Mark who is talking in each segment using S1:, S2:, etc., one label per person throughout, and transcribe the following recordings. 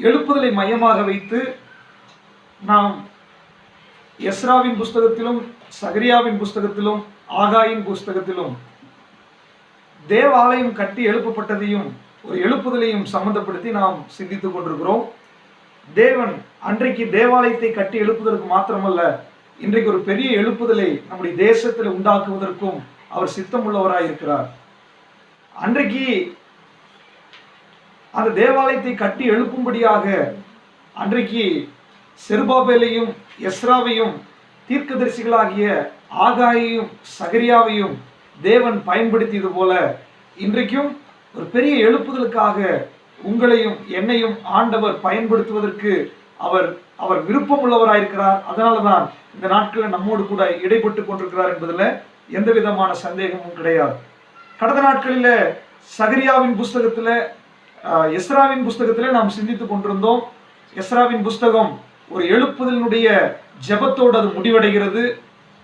S1: எழுப்புதலை மையமாக வைத்து நாம் எஸ்ராவின் புஸ்தகத்திலும் சகரியாவின் புஸ்தகத்திலும் ஆகாயின் புஸ்தகத்திலும் தேவாலயம் கட்டி எழுப்பப்பட்டதையும் ஒரு எழுப்புதலையும் சம்பந்தப்படுத்தி நாம் சிந்தித்துக் கொண்டிருக்கிறோம். தேவன் அன்றைக்கு தேவாலயத்தை கட்டி எழுப்புவதற்கு மாத்திரமல்ல, இன்றைக்கு ஒரு பெரிய எழுப்புதலை நம்முடைய தேசத்தில் உண்டாக்குவதற்கும் அவர் சித்தமுள்ளவராய் இருக்கிறார். அன்றைக்கு அந்த தேவாலயத்தை கட்டி எழுப்பும்படியாக அன்றைக்கு செருபாபேலையும் எஸ்ராவையும் தீர்க்கதரிசிகளாகிய ஆகாயையும் சகரியாவையும் தேவன் பயன்படுத்தியது போல இன்றைக்கும் ஒரு பெரிய எழுப்புதலுக்காக உங்களையும் என்னையும் ஆண்டவர் பயன்படுத்துவதற்கு அவர் விருப்பம் உள்ளவராயிருக்கிறார். அதனாலதான் இந்த நாட்களில் நம்மோடு கூட இடைப்பட்டு கொண்டிருக்கிறார் என்பதில் எந்த விதமான சந்தேகமும் கிடையாது. கடந்த நாட்களில் சகரியாவின் புஸ்தகத்தில் எஸ்ராவின் புஸ்தகத்திலே நாம் சிந்தித்துக் கொண்டிருந்தோம். எஸ்ராவின் புஸ்தகம் ஒரு எழுப்புதலினுடைய ஜெபத்தோடு அது முடிவடைகிறது.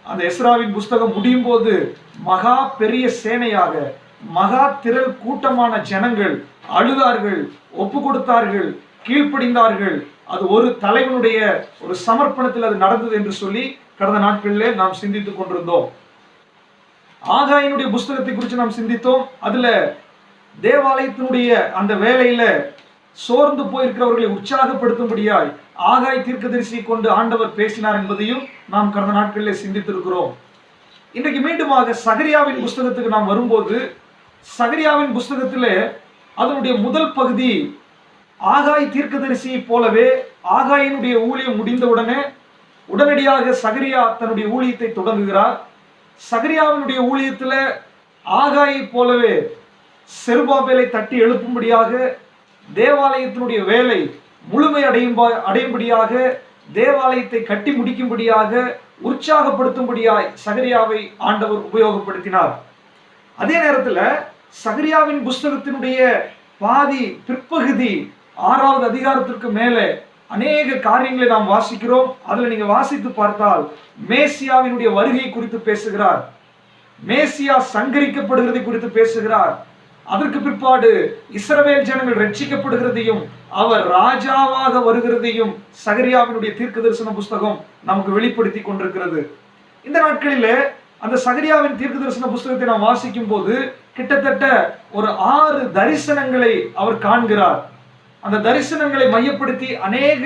S1: அந்த எஸ்ராவின் புஸ்தகம் முடியும் போது மகா பெரிய சேனையாக மகா திரள் கூட்டமான ஜனங்கள் அழுதார்கள், ஒப்பு கொடுத்தார்கள், கீழ்ப்படிந்தார்கள். அது ஒரு தலைவனுடைய ஒரு சமர்ப்பணத்தில் அது நடந்தது என்று சொல்லி கடந்த நாட்களிலே நாம் சிந்தித்துக் கொண்டிருந்தோம். ஆகாயினுடைய புஸ்தகத்தை குறித்து நாம் சிந்தித்தோம். அதுல தேவாலயத்தினுடைய அந்த வேலையில சோர்ந்து போயிருக்கிறவர்களை உற்சாகப்படுத்தும்படியாய் ஆகாய் தீர்க்கதரிசி கொண்டு ஆண்டவர் பேசினார் என்பதையும் நாம் கடந்த நாட்களிலே சிந்தித்திருக்கிறோம். இன்றைக்கு மீண்டுமாக சகரியாவின் புஸ்தகத்துக்கு நாம் வரும்போது, சகரியாவின் புஸ்தகத்திலே அதனுடைய முதல் பகுதி ஆகாய் தீர்க்கதரிசியை போலவே ஆகாயினுடைய ஊழியம் முடிந்தவுடனே உடனடியாக சகரியா தன்னுடைய ஊழியத்தை தொடங்குகிறார். சகரியாவினுடைய ஊழியத்தில் ஆகாயை போலவே செருபாபேலை தட்டி எழுப்பும்படியாக தேவாலயத்தினுடைய வேலை முழுமை அடையும்படியாக தேவாலயத்தை கட்டி முடிக்கும்படியாக உற்சாகப்படுத்தும்படியாய் சகரியாவை ஆண்டவர் உபயோகப்படுத்தினார். அதே நேரத்தில் சகரியாவின் புஸ்தகத்தினுடைய பாதி பிற்பகுதி 6வது அதிகாரத்திற்கு மேலே அநேக காரியங்களை நாம் வாசிக்கிறோம். அதுல நீங்க வாசித்து பார்த்தால் மேசியாவினுடைய வருகை குறித்து பேசுகிறார், மேசியா சங்கரிக்கப்படுகிறதை குறித்து பேசுகிறார். அதற்கு பிற்பாடு இஸ்ரவேல் ஜனங்கள் ரட்சிக்கப்படுகிறதையும் அவர் ராஜாவாக வருகிறதையும் சகரியாவினுடைய தீர்க்க தரிசன புஸ்தகம் நமக்கு வெளிப்படுத்தி கொண்டிருக்கிறது. இந்த நாட்களிலே அந்த சகரியாவின் தீர்க்க தரிசன புஸ்தகத்தை நாம் வாசிக்கும் போது கிட்டத்தட்ட ஒரு 6 தரிசனங்களை அவர் காண்கிறார். அந்த தரிசனங்களை மையப்படுத்தி அநேக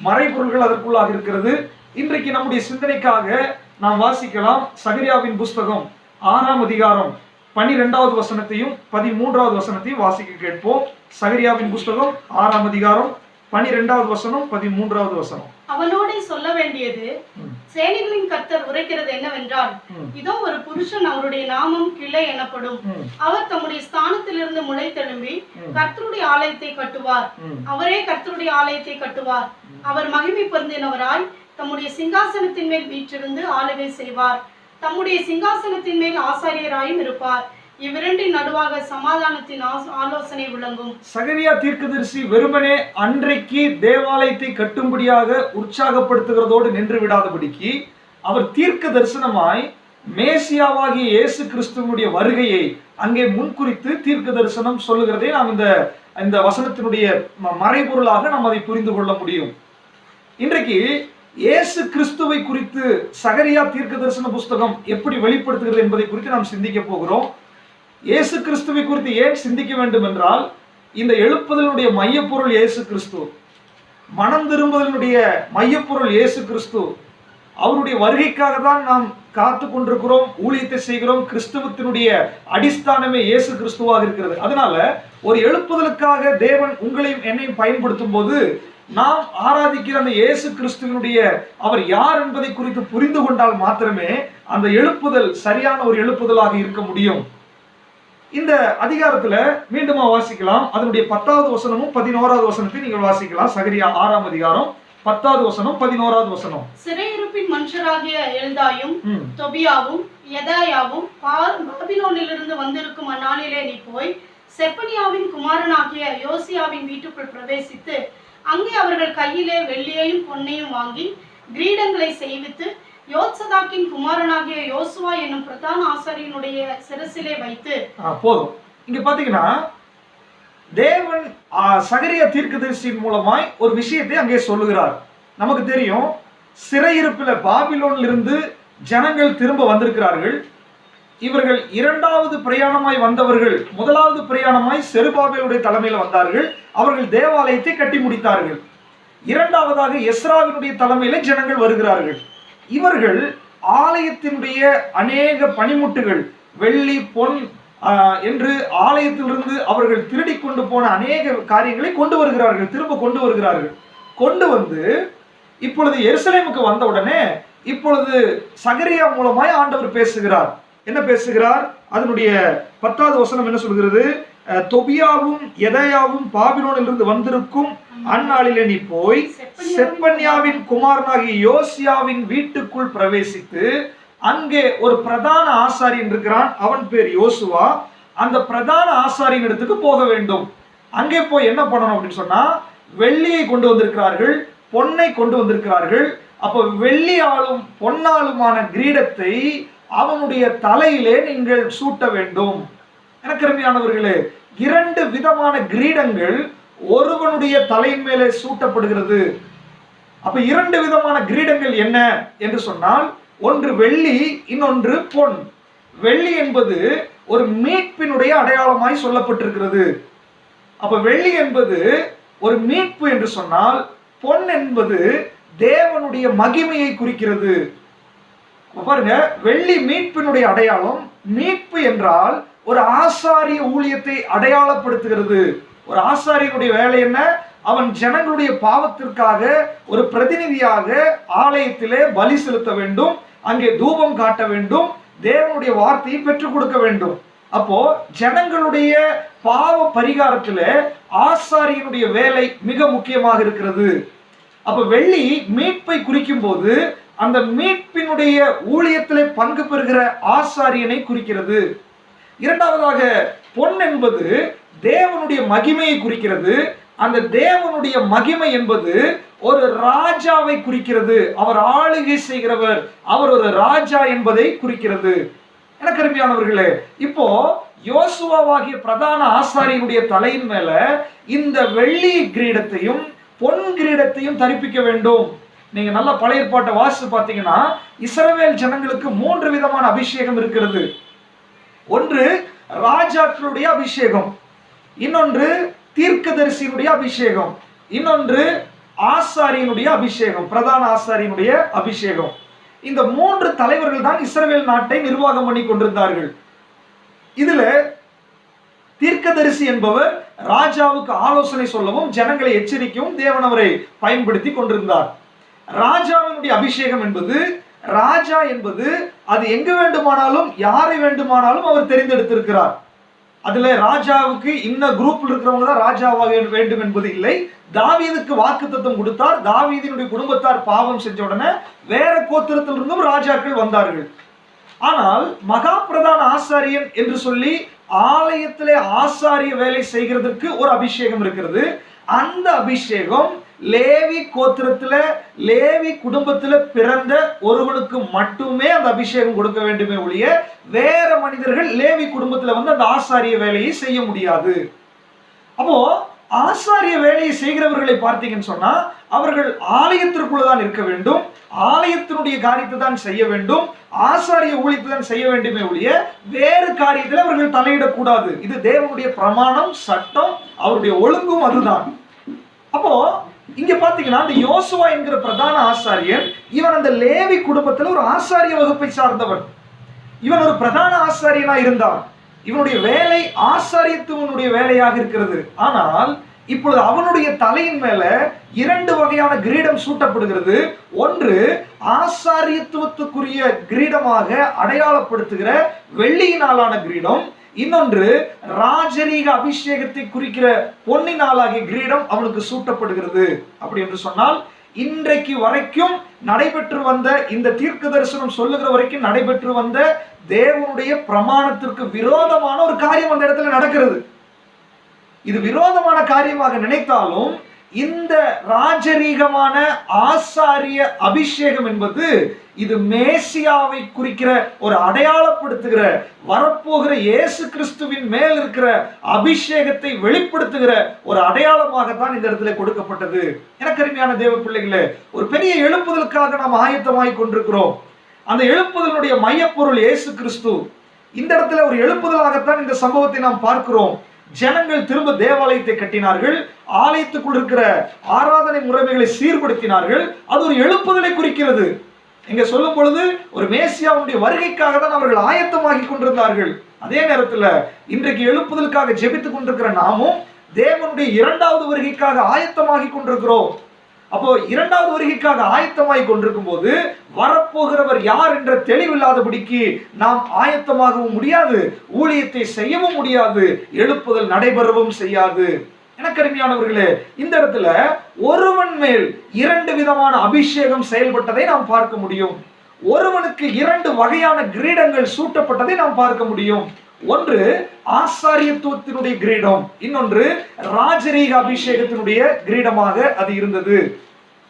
S1: மறைபொருள்கள் அதற்குள்ளாக இருக்கிறது. இன்றைக்கு நம்முடைய சிந்தனைக்காக நாம் வாசிக்கலாம். சகரியாவின் புஸ்தகம் 6ஆம் அதிகாரம் 12வது வசனத்தையும் 13வது வசனத்தையும் வாசிக்க கேட்போம். சகரியாவின் புஸ்தகம் 6ஆம் அதிகாரம் 12வது வசனம் 13வது வசனம்.
S2: அவனோட சொல்ல வேண்டியது, சேனைகளின் கர்த்தர் உரைக்கிறது என்னவென்றால், இதோ ஒரு புருஷன் அவருடைய நாமம் கிளை எனப்படும். அவர் தம்முடைய ஸ்தானத்திலிருந்து முளைத்தெழும்பி கர்த்தருடைய ஆலயத்தை கட்டுவார். அவரே கர்த்தருடைய ஆலயத்தை கட்டுவார். அவர் மகிமை பொருந்தினவராய் தம்முடைய சிங்காசனத்தின் மேல் வீற்றிருந்து ஆளுகை செய்வார். தம்முடைய சிங்காசனத்தின் மேல் ஆசாரியராயும் இருப்பார். இவ்விரண்டின் நடுவாக சமாதானத்தின் ஆலோசனை விளங்கும்.
S1: சகரியா தீர்க்கதரிசி வெறுமனே அன்றைக்கு தேவாலயத்தை கட்டும்படியாக உற்சாகப்படுத்துகிறதோடு நின்று விடாதபடிக்கு அவர் தீர்க்க தரிசனமாய் மேசியாவாகிய இயேசு கிறிஸ்துவனுடைய வருகையை அங்கே முன்குறித்து தீர்க்க தரிசனம் சொல்லுகிறதை நாம் இந்த வசனத்தினுடைய மறைபொருளாக நாம் அதை புரிந்து கொள்ள முடியும். இன்றைக்கு இயேசு கிறிஸ்துவை குறித்து சகரியா தீர்க்க தரிசன புஸ்தகம் எப்படி வெளிப்படுத்துகிறது என்பதை குறித்து நாம் சிந்திக்க போகிறோம். இயேசு கிறிஸ்துவை குறித்து ஏன் சிந்திக்க வேண்டும் என்றால், இந்த எழுப்புதலுடைய மையப்பொருள் இயேசு கிறிஸ்து, மனம் திரும்புதலுடைய மையப்பொருள் இயேசு கிறிஸ்து. அவருடைய வருகைக்காக தான் நாம் காத்து கொண்டிருக்கிறோம், ஊழியத்தை செய்கிறோம். கிறிஸ்துவத்தினுடைய அடிஸ்தானமே இயேசு கிறிஸ்துவாக இருக்கிறது. அதனால ஒரு எழுப்புதலுக்காக தேவன் உங்களையும் என்னையும் பயன்படுத்தும் போது நாம் ஆராதிக்கிற அந்த இயேசு கிறிஸ்துவனுடைய அவர் யார் என்பதை குறித்து புரிந்து கொண்டால் மாத்திரமே அந்த எழுப்புதல் சரியான ஒரு எழுப்புதலாக இருக்க முடியும். இந்த அதிகாரத்துல மீண்டுமா வாசிக்கலாம். அதனுடைய 10வது வசனமும் 11வது வசனத்தை நீங்கள் வாசிக்கலாம். சகரியா 6ஆம் அதிகாரம் 10வது வசனம் 11வது வசனம்.
S2: சிறையிருப்பின் மனுஷராகிய எல்தாயும் தொபியாவும் யெதாயாவும் பாபிலோனிலிருந்து வந்திருக்கும் அந்நாளிலே நீ போய் செப்பனியாவின் குமாரனாகிய யோசியாவின் வீட்டுக்குள் பிரவேசித்து அங்கே அவர்கள் கையிலே வெள்ளியையும் பொன்னையும் வாங்கி கிரீடங்களை செய்வித்து யோத்சதாக்கின் குமாரனாகிய யோசுவா என்னும் பிரதான ஆசாரியனுடைய சிரசிலே வைத்து.
S1: போதும். இங்க பாத்தீங்கன்னா தேவன் சகரியா தீர்க்கதரிசியின் மூலமாய் ஒரு விஷயத்தை அங்கே சொல்லுகிறார். நமக்கு தெரியும், சிறையிருப்பில் பாபிலோனில் இருந்து ஜனங்கள் திரும்ப வந்திருக்கிறார்கள். இவர்கள் இரண்டாவது பிரயாணமாய் வந்தவர்கள் முதலாவது பிரயாணமாய் செருபாபேலுடைய தலைமையில் வந்தார்கள். அவர்கள் தேவாலயத்தை கட்டி முடித்தார்கள். இரண்டாவதாக எஸ்ராவினுடைய தலைமையில ஜனங்கள் வருகிறார்கள். இவர்கள் ஆலயத்தினுடைய அநேக பனிமுட்டுகள், வெள்ளி, பொன் என்று ஆலயத்திலிருந்து அவர்கள் திருடி கொண்டு போன அநேக காரியங்களை கொண்டு வருகிறார்கள், திரும்ப கொண்டு வருகிறார்கள். கொண்டு வந்து இப்பொழுது எருசலேமுக்கு வந்த உடனே இப்பொழுது சகரியா மூலமாய் ஆண்டவர் பேசுகிறார். என்ன பேசுகிறார்? அதனுடைய 10வது வசனம் என்ன சொல்கிறது? தொபியாவும் எதாயாவும் பாபிலோனிலிருந்து வந்திருக்கும் அந்நாளிலே நீ போய் செப்பன்யாவின் குமாரனாகிய யோசியாவின் வீட்டுக்குள் பிரவேசித்து அங்கே ஒரு பிரதான ஆசாரியன் இருக்கிறான், அவன் பேர் யோசுவா. அந்த பிரதான ஆசாரியின் இடத்துக்கு போக வேண்டும். அங்கே போய் என்ன பண்ணணும் அப்படின்னு சொன்னா, வெள்ளியை கொண்டு வந்திருக்கிறார்கள், பொன்னை கொண்டு வந்திருக்கிறார்கள். அப்போ வெள்ளியாலும் பொன்னாலுமான கிரீடத்தை அவனுடைய தலையிலே நீங்கள் சூட்ட வேண்டும். எனக்கு அருமையானவர்களே, 2 விதமான கிரீடங்கள் ஒருவனுடைய தலையின் மேலே சூட்டப்படுகிறது. அப்ப 2 விதமான கிரீடங்கள் என்ன என்று சொன்னால், ஒன்று வெள்ளி, இன்னொன்று பொன். வெள்ளி என்பது ஒரு மீட்பினுடைய அடையாளமாய் சொல்லப்பட்டிருக்கிறது. அப்ப வெள்ளி என்பது ஒரு மீட்பு என்று சொன்னால், பொன் என்பது தேவனுடைய மகிமையை குறிக்கிறது. பாருங்க, வெள்ளி மீட்பினுடைய அடையாளம். மீட்பு என்றால் ஒரு ஆசாரிய ஊழியத்தை அடையாளப்படுத்துகிறது. ஒரு ஆசாரியனுடைய வேலை என்ன? அவன் ஜனங்களுடைய பாவத்திற்காக ஒரு பிரதிநிதியாக ஆலயத்திலே பலி செலுத்த வேண்டும், அங்கே தூபம் காட்ட வேண்டும், தேவனுடைய வார்த்தையை பெற்றுக் கொடுக்க வேண்டும். அப்போ ஜனங்களுடைய பாவ பரிகாரத்துல ஆசாரியனுடைய வேலை மிக முக்கியமாக இருக்கிறது. அப்ப வெள்ளி மீட்பை குறிக்கும் போது அந்த மீட்பினுடைய ஊழியத்திலே பங்கு பெறுகிற ஆசாரியனை குறிக்கிறது. இரண்டாவதாக பொன் என்பது தேவனுடைய மகிமையை குறிக்கிறது. அந்த தேவனுடைய மகிமை என்பது ஒரு ராஜாவை குறிக்கிறது. அவர் ஆளுகை செய்கிறவர், அவர் ஒரு ராஜா என்பதை குறிக்கிறது. எனக்கு அருமையானவர்களே, இப்போ யோசுவாவாகிய பிரதான ஆசாரியனுடைய தலையின் மேல இந்த வெள்ளி கிரீடத்தையும் பொன் கிரீடத்தையும் தரிப்பிக்க வேண்டும். நீங்க நல்ல பழைய ஏற்பாட்டை வாசித்து பார்த்தீங்கன்னா, இஸ்ரவேல் ஜனங்களுக்கு 3 விதமான அபிஷேகம் இருக்கிறது. ஒன்று ராஜாக்களுடைய அபிஷேகம், இன்னொன்று தீர்க்கதரிசியினுடைய அபிஷேகம், இன்னொன்று ஆசாரியனுடைய அபிஷேகம், பிரதான ஆசாரியனுடைய அபிஷேகம். இந்த 3 தலைவர்கள் தான் இஸ்ரவேல் நாட்டை நிர்வாகம் பண்ணி கொண்டிருந்தார்கள். இதுல தீர்க்கதரிசி என்பவர் ராஜாவுக்கு ஆலோசனை சொல்லவும் ஜனங்களை எச்சரிக்கவும் தேவன் அவரை பயன்படுத்தி கொண்டிருந்தார். ராஜாவினுடைய அபிஷேகம் என்பது, ராஜா என்பது அது எங்கு வேண்டுமானாலும் யாரை வேண்டுமானாலும் அவர் தெரிந்தெடுத்திருக்கிறார். அதுல ராஜாவுக்கு இன்ன குரூப்ல இருக்கிறவங்க தான் ராஜாவாக வேண்டும் என்பது இல்லை. தாவீதுக்கு வாக்குத்தத்தம் கொடுத்தார். தாவீதினுடைய குடும்பத்தார் பாவம் செஞ்ச உடனே வேற கோத்திரத்திலிருந்தும் ராஜாக்கள் வந்தார்கள். ஆனால் மகா பிரதான ஆசாரியன் என்று சொல்லி ஆலயத்திலே ஆசாரிய வேலை செய்கிறதுக்கு ஒரு அபிஷேகம் இருக்கிறது. அந்த அபிஷேகம் லேவி கோத்திரத்துல, லேவி குடும்பத்துல பிறந்த ஒருவனுக்கு மட்டுமே அந்த அபிஷேகம் கொடுக்க வேண்டுமே ஒழிய வேற மனிதர்கள் லேவி குடும்பத்துல வந்து அந்த ஆசாரிய வேலையை செய்ய முடியாது. அப்போ ஆசாரிய வேலையை செய்கிறவர்களை பார்த்தீங்கன்னு சொன்னா, அவர்கள் ஆலயத்திற்குள்ளதான் இருக்க வேண்டும், ஆலயத்தினுடைய காரியத்தை தான் செய்ய வேண்டும், ஆசாரிய ஊழியத்தை தான் செய்ய வேண்டுமே ஒழிய வேறு காரியத்தில் அவர்கள் தலையிடக்கூடாது. இது தேவனுடைய பிரமாணம், சட்டம், அவருடைய ஒழுங்கும் அதுதான். அப்போ இங்க பாத்தீங்கன்னா, அந்த யோசுவா என்கிற பிரதான ஆசாரியன், இவன் அந்த லேவி குடும்பத்துல ஒரு ஆசாரிய வகுப்பை சார்ந்தவன். இவன் ஒரு பிரதான ஆசாரியனா இருந்தான். இவனுடைய வேலை ஆசாரியத்துவனுடைய வேலையாக இருக்கிறது. ஆனால் இப்பொழுது அவனுடைய தலையின் மேல 2 வகையான கிரீடம் சூட்டப்படுகிறது. ஒன்று ஆசாரியத்துவத்துக்குரிய கிரீடமாக அடையாளப்படுத்துகிற வெள்ளியினாலான கிரீடம், இன்னொன்று ராஜரீக அபிஷேகத்தை குறிக்கிற பொன்னினாலாகிய கிரீடம் அவனுக்கு சூட்டப்படுகிறது. அப்படி என்று சொன்னால், இன்றைக்கு வரைக்கும் நடைபெற்று வந்த, இந்த தீர்க்க தரிசனம் சொல்லுகிற வரைக்கும் நடைபெற்று வந்த தேவனுடைய பிரமாணத்திற்கு விரோதமான ஒரு காரியம் அந்த இடத்துல நடக்கிறது. இது விரோதமான காரியமாக நினைத்தாலும் இந்த ராஜரீகமான ஆசாரிய அபிஷேகம் என்பது இது மேசியாவை குறிக்கிற ஒரு அடையாளப்படுத்துகிற வரப்போகிற இயேசு கிறிஸ்துவின் மேல் இருக்கிற அபிஷேகத்தை வெளிப்படுத்துகிற ஒரு அடையாளமாகத்தான் இந்த இடத்துல கொடுக்கப்பட்டது. எனக்கு அருமையான தேவ பிள்ளைகளே, ஒரு பெரிய எழுப்புதலுக்காக நாம் ஆயத்தமாய் கொண்டிருக்கிறோம். அந்த எழுப்புதலுடைய மையப்பொருள் இயேசு கிறிஸ்து. இந்த இடத்துல ஒரு எழுப்புதலாகத்தான் இந்த சம்பவத்தை நாம் பார்க்கிறோம். ஜனங்கள் திரும்ப தேவாலயத்தை கட்டினார்கள், ஆலயத்துக்குள் இருக்கிற ஆராதனை முறைமைகளை சீர்படுத்தினார்கள். அது ஒரு எழுப்புதலை குறிக்கிறது. இங்க சொல்லும் பொழுது ஒரு மேசியாவுடைய வருகைக்காக தான் அவர்கள் ஆயத்தமாகி கொண்டிருந்தார்கள். அதே நேரத்தில் இன்றைக்கு எழுப்புதலுக்காக ஜெபித்துக் கொண்டிருக்கிற நாமும் தேவனுடைய இரண்டாவது வருகைக்காக ஆயத்தமாகி கொண்டிருக்கிறோம். அப்போ இரண்டாவது வருகைக்காக ஆயத்தமாகி கொண்டிருக்கும் போது வரப்போகிறவர் யார் என்ற தெளிவில்லாதபடிக்கு நாம் ஆயத்தமாகவும் முடியாது, ஊழியத்தை செய்யவும் முடியாது, எழுப்புதல் நடைபெறவும் செய்யாது. எனக்கு அருமையானவர்களே, இந்த இடத்துல ஒருவன் மேல் இரண்டு விதமான அபிஷேகம் செயல்பட்டதை நாம் பார்க்க முடியும். ஒருவனுக்கு இரண்டு வகையான கிரீடங்கள் சூட்டப்பட்டதை நாம் பார்க்க முடியும். ஒன்று ஆசாரியத்துவத்தினுடைய கிரீடம், இன்னொன்று ராஜரீக அபிஷேகத்தினுடைய கிரீடமாக அது இருந்தது.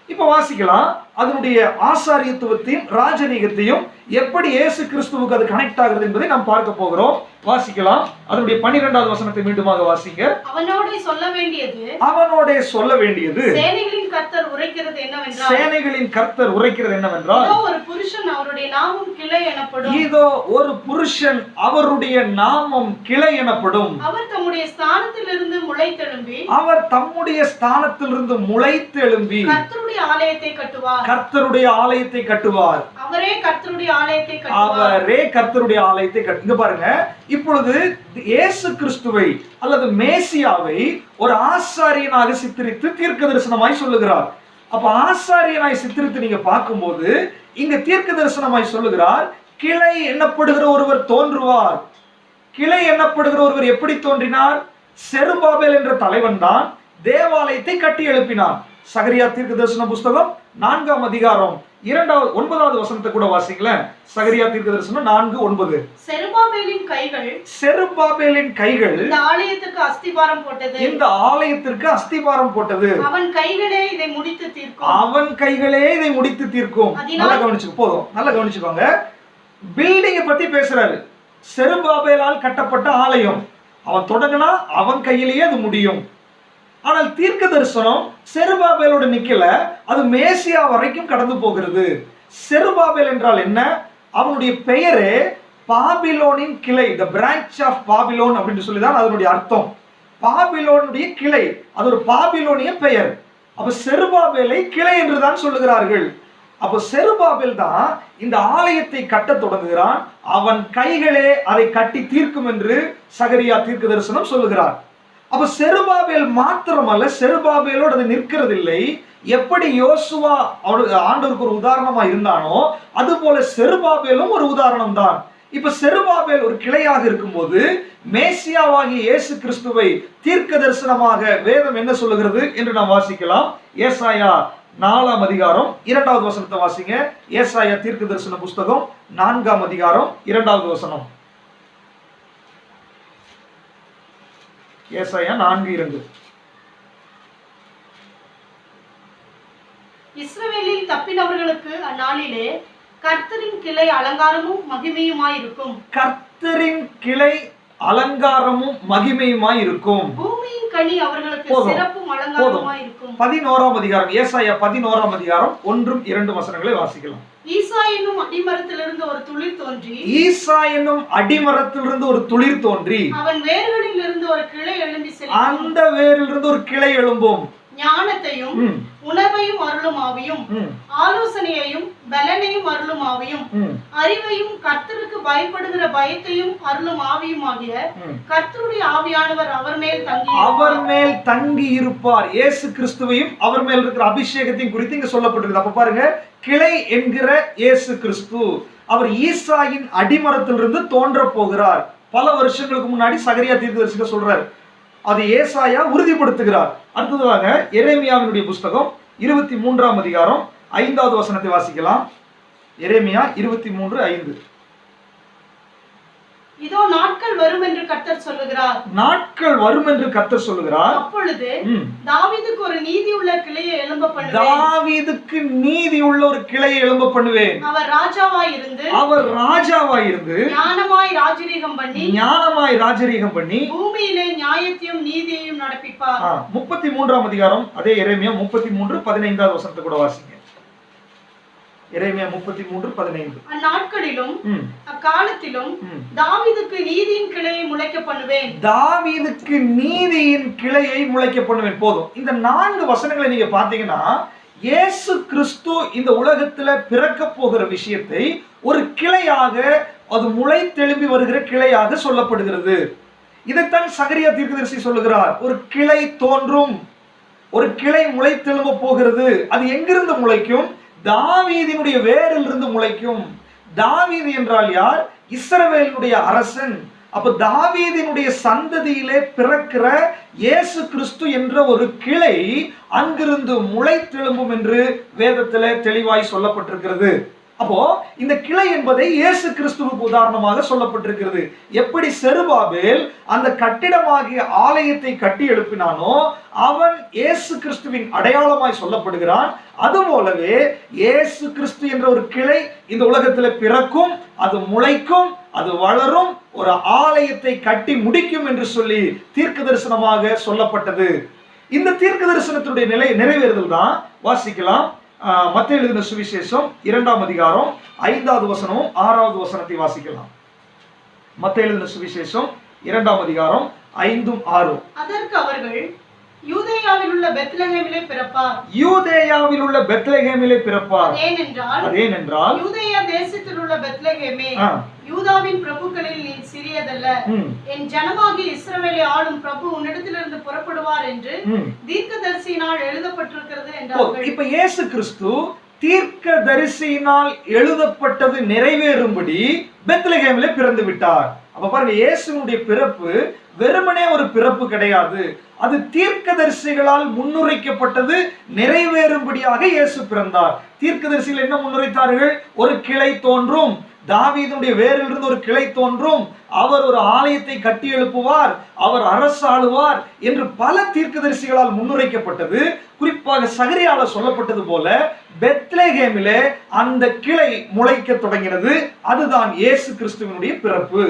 S1: இப்ப வாசிக்கலாம், அதனுடைய ஆசாரியத்துவத்தையும் ராஜரீகத்தையும் எப்படி இயேசு கிறிஸ்துவுக்கு அது கனெக்ட் ஆகிறது என்பதை நாம் பார்க்க போகிறோம். வாசிக்கலாம், அதனுடைய 12வது வசனத்தை மீண்டுமாக வாசிங்க.
S2: அவனோடே சொல்ல வேண்டியது சேனைகளின் கர்த்தர் உரைக்கிறது என்னவென்றால்,
S1: சேனைகளின் கர்த்தர் உரைக்கிறது என்னவென்றால்,
S2: இதோ ஒரு புருஷன் அவருடைய நாமம் கிளை எனப்படும்.
S1: இதோ ஒரு புருஷன் அவருடைய நாமம் கிளை எனப்படும்.
S2: அவர் தம்முடைய ஸ்தானத்திலிருந்து முளைத்தெழும்பி கர்த்தருடைய ஆலயத்தை கட்டுவார். அவரே கர்த்தருடைய ஆலயத்தை
S1: இங்க பாருங்க, இப்பொழுது இயேசு கிறிஸ்துவை அல்லது மேசியாவை ஒரு ஆசாரியனாக சித்தரித்து தீர்க்க தரிசனமாய் சொல்லுகிறார். அப்ப ஆசாரியனாய் சித்தரித்து நீங்க பார்க்கும்போது இங்க தீர்க்க தரிசனமாய் சொல்லுகிறார், கிளை எண்ணப்படுகிற ஒருவர் தோன்றுவார். கிளை எண்ணப்படுகிற ஒருவர் எப்படி தோன்றினார்? செருபாபேல் என்ற தலைவன் தான் தேவாலயத்தை கட்டி எழுப்பினார். சகரியா தீர்க்க தரிசன புஸ்தகம் 4ஆம் அதிகாரம் 9வது வசனத்தை கூட வாசிங்களேன். சகரியா தீர்க்க தரிசனம் 4:9. செருபாபேலின் கைகள் இந்த ஆலயத்திற்கு அஸ்திபாரம் போட்டது.
S2: அவன் கைகளே இதை முடித்து தீர்க்கும்.
S1: நல்லா கவனிச்சுக்கோங்க. பில்டிங்கை பத்தி பேசுறாரு. செருபாபேலால் கட்டப்பட்ட ஆலயம், அவன் தொடங்கினா அவன் கையிலேயே அது முடியும். ஆனால் தீர்க்க தரிசனம் செருபாபேலோட நிக்கல, அது மேசியா வரைக்கும் கடந்து போகிறது. செருபாபேல் என்றால் என்ன? அவனுடைய பெயரே பாபிலோனின் கிளை, த பிரான்ச் ஆஃப் பாபிலோன் அப்படின்னு சொல்லிதான் அதனுடைய அர்த்தம். பாபிலோனுடைய கிளை, அது ஒரு பாபிலோனிய பெயர். அப்ப செருபாபேலை கிளை என்றுதான் சொல்லுகிறார்கள். அப்ப செருபாபேல் தான் இந்த ஆலயத்தை கட்ட தொடங்குகிறான். அவன் கைகளே அதை கட்டி தீர்க்கும் என்று சகரியா தீர்க்க தரிசனம் சொல்லுகிறார். அப்ப செருபாபேல் மாத்திரமல்ல, செருபாபேலோடு அது நிற்கிறதில்லை. எப்படி யோசுவா ஆண்டவருக்கு ஒரு உதாரணமா இருந்தானோ அது போல செருபாபேலும் ஒரு உதாரணம் தான். இப்ப செருபாபேல் ஒரு கிளையாக இருக்கும்போது மேசியாவாகிய இயேசு கிறிஸ்துவை தீர்க்க தரிசனமாக வேதம் என்ன சொல்லுகிறது என்று நாம் வாசிக்கலாம். ஏசாயா 4ஆம் அதிகாரம் 2வது வசனத்தை வாசிங்க. ஏசாயா தீர்க்க தரிசன புஸ்தகம் 4ஆம் அதிகாரம் 2வது வசனம். ஏசாயா 4:2.
S2: இஸ்ரவேலில் தப்பினவர்களுக்கு அந்நாளிலே கர்த்தரின் கிளை அலங்காரமும் மகிமையுமாயிருக்கும்.
S1: கர்த்தரின் கிளை அலங்காரமும் மகிமையுமாயிருக்கும்.
S2: பூமியின் கனி அவர்களுக்கு சிறப்பும் அலங்காரமுமாயிருக்கும்.
S1: 11ஆம் அதிகாரம், ஏசாயா 11ஆம் அதிகாரம் 1-2 வசனங்களை வாசிக்கலாம்.
S2: ஈசா என்னும் அடிமரத்திலிருந்து ஒரு துளிர் தோன்றி
S1: அவன் வேர்களிலிருந்து ஒரு கிளை எழும்பி செல்லும். அந்த வேரிலிருந்து ஒரு கிளை எழும்பும்.
S2: ஞானத்தையும் உணர்வையும் அருளும் ஆவியும், ஆலோசனையையும் பலனையும் அருளும் ஆவியும், அறிவையும் கர்த்தருக்கு பயப்படுகிற பயத்தையும் அருளும் ஆவியும் ஆகிய கர்த்தருடைய ஆவியானவர் அவர் மேல் தங்கி இருப்பார். இயேசு கிறிஸ்துவையும் அவர் மேல் இருக்கிற அபிஷேகத்தையும் குறித்து இங்க சொல்லப்பட்டிருக்கு. அப்ப பாருங்க, கிளை என்கிற இயேசு கிறிஸ்து அவர் ஈசாயின் அடிமரத்திலிருந்து தோன்ற போகிறார். பல வருஷங்களுக்கு முன்னாடி சகரியா தீர்க்கதரிசி சொல்றார். அது ஏசாயா உறுதிப்படுத்துகிறார். அடுத்ததாக எரேமியாவினுடைய புஸ்தகம் 23ஆம் அதிகாரம் 5வது வசனத்தை வாசிக்கலாம். எரேமியா 23:5. இதோ நாட்கள் வரும் என்று கர்த்தர் சொல்லுகிறார்.
S1: நாட்கள் வரும் என்று கர்த்தர் சொல்லுகிறார்.
S2: அப்பொழுது தாவீதுக்கு ஒரு நீதி உள்ள கிளையை எழும்ப பண்ணுவேன்.
S1: தாவீதுக்கு நீதி உள்ள ஒரு கிளையை எழும்ப பண்ணுவேன்.
S2: அவர் ராஜாவாய் இருந்து ஞானமாய் ராஜரீகம் பண்ணி பூமியிலே நியாயத்தையும் நீதியையும் நடப்பிப்பார்.
S1: 33ஆம் அதிகாரம் அதே எரேமியா 33:15 வசனத்தை கூட வாசிங்க. எரேமியா 33:15.
S2: அந்நாட்களிலும் அக்காலத்திலும் தாவீதுக்கு நீதியின் கிளையை முளைக்க பண்ணுவேன்.
S1: தாவீதுக்கு நீதியின் கிளையை முளைக்க பண்ணுவேன். போதும். இந்த 4 வசனங்களை நீங்க பாத்தீங்கன்னா இயேசு கிறிஸ்து இந்த உலகத்துல பிறக்க போகிற விஷயத்தை ஒரு கிளையாக, அது முளை தெழும்பி வருகிற கிளையாக சொல்லப்படுகிறது. இதைத்தான் சகரியா தீர்க்கதரிசி சொல்லுகிறார். ஒரு கிளை தோன்றும், ஒரு கிளை முளை தெழும்ப போகிறது. அது எங்கிருந்து முளைக்கும்? தாவீதினுடைய வேரிலிருந்து முளைக்கும். தாவீது என்றால் யார்? இஸ்ரவேலுடைய அரசன். அப்ப தாவீதினுடைய சந்ததியிலே பிறக்கிற இயேசு கிறிஸ்து என்ற ஒரு கிளை அங்கிருந்து முளைத்தெழும்பும் என்று வேதத்திலே தெளிவாய் சொல்லப்பட்டிருக்கிறது. அப்போ இந்த கிளை என்பதை இயேசு கிறிஸ்துவுக்கு உதாரணமாக சொல்லப்பட்டிருக்கிறது. எப்படி செருபாபேல் அந்த கட்டிடமாகிய ஆலயத்தை கட்டி எழுப்பினானோ அவன் இயேசு கிறிஸ்துவின் அடையாளமாய் சொல்லப்படுகிறான். அதுபோலவே இயேசு கிறிஸ்து என்ற ஒரு கிளை இந்த உலகத்தில் பிறக்கும், அது முளைக்கும், அது வளரும், ஒரு ஆலயத்தை கட்டி முடிக்கும் என்று சொல்லி தீர்க்க தரிசனமாக சொல்லப்பட்டது. இந்த தீர்க்க தரிசனத்தினுடைய நிறைவேறுதல் தான் வாசிக்கலாம். மத்தேயு எழுதின சுவிசேஷம் 2ஆம் அதிகாரம் 5வது வசனமும் 6வது வசனத்தை வாசிக்கலாம். மத்தேயு எழுதின சுவிசேஷம் 2ஆம் அதிகாரம் 5ம் 6ம்.
S2: அதற்கு அவர்கள் யூதேயாவில் உள்ள பெத்லகேமிலே பிறப்பார்.
S1: யூதேயாவில் உள்ள பெத்லகேமிலே பிறப்பார்.
S2: ஏனென்றால் யூதேயா தேசத்தில் உள்ள பெத்லகேமே, யூதாவின் பிரபுக்களில் நீ சிறியதல்ல, என் ஜனமாகிய இஸ்ரவேலை ஆளும் பிரபு உன்னிடத்திலிருந்து புறப்படுவார் என்று தீர்க்கதரிசியினால் எழுதப்பட்டிருக்கிறது என்றார்கள்.
S1: இப்ப இயேசு கிறிஸ்து தீர்க்கதரிசியினால் எழுதப்பட்டது நிறைவேறும்படி பெத்லகேமிலே பிறந்து விட்டார். அப்ப பாருங்க, இயேசுனுடைய பிறப்பு வெறுமனே ஒரு பிறப்பு கிடையாது. அது தீர்க்கதரிசிகளால் முன்னுரைக்கப்பட்டது நிறைவேறும்படியாக இயேசு பிறந்தார். தீர்க்கதரிசிகள் என்ன முன்னுரைத்தார்கள்? ஒரு கிளை தோன்றும், தாவீதுடைய வேரிலிருந்து ஒரு கிளை தோன்றும், அவர் ஒரு ஆலயத்தை கட்டி எழுப்புவார், அவர் அரசாளுவார் என்று பல தீர்க்கதரிசிகளால் முன்னுரைக்கப்பட்டது. குறிப்பாக சகரியால சொல்லப்பட்டது போல பெத்லகேமிலே அந்த கிளை முளைக்க தொடங்கினது. அதுதான் இயேசு கிறிஸ்துவினுடைய பிறப்பு.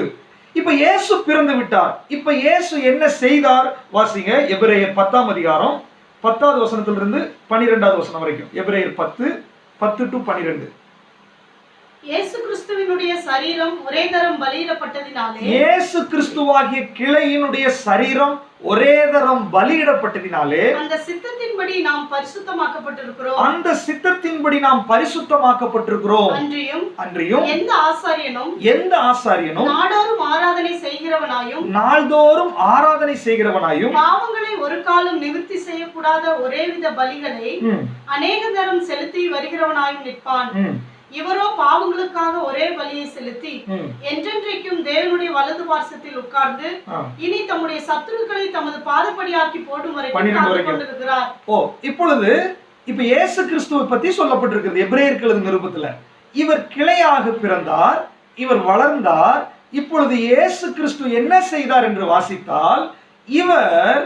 S1: இப்ப இயேசு பிறந்து விட்டார். இப்ப இயேசு என்ன செய்தார்? வாசிங்க எபிரேயர் 10ஆம் அதிகாரம் 10வது வசனத்திலிருந்து 12வது வசனம் வரைக்கும். எபிரேயர் 10:10-12.
S2: இயேசு கிறிஸ்துவினுடைய சரீரம் ஒரே தரம் பலியிடப்பட்டதினாலே,
S1: இயேசு கிறிஸ்துவாகிய கிளையினுடைய சரீரம் ஒரே தரம் பலியிடப்பட்டதினாலே
S2: அந்த சித்தத்தின்படி நாம் பரிசுத்தமாக்கப்பட்டிருக்கிறோம்.
S1: அந்த சித்தத்தின்படி நாம் பரிசுத்தமாக்கப்பட்டிருக்கிறோம்.
S2: அன்றியும் எந்த ஆசாரியனும்
S1: நாள்தோறும் ஆராதனை செய்கிறவனாயும்
S2: பாவங்களை ஒரு காலம் நிவர்த்தி செய்யக்கூடாத ஒரேவித பலிகளை அநேக தரம் செலுத்தி வருகிறவனாயும் நிற்பான். இவரோ பாவங்களுக்காக ஒரே பலியை செலுத்தி என்றென்றைக்கும் தேவனுடைய வலது பார்சத்தில் உட்கார்ந்து இனி தம்முடைய சத்துருக்களை தமது பாதப்படியாக்கி போடும் வரைக்கும்.
S1: இப்ப இயேசு கிறிஸ்துவை பத்தி சொல்லப்பட்டிருக்கிறது எபிரேயருக்கு எழுதின நிருபத்துல. இவர் கிளையாக பிறந்தார், இவர் வளர்ந்தார். இப்பொழுது இயேசு கிறிஸ்து என்ன செய்தார் என்று வாசித்தால், இவர்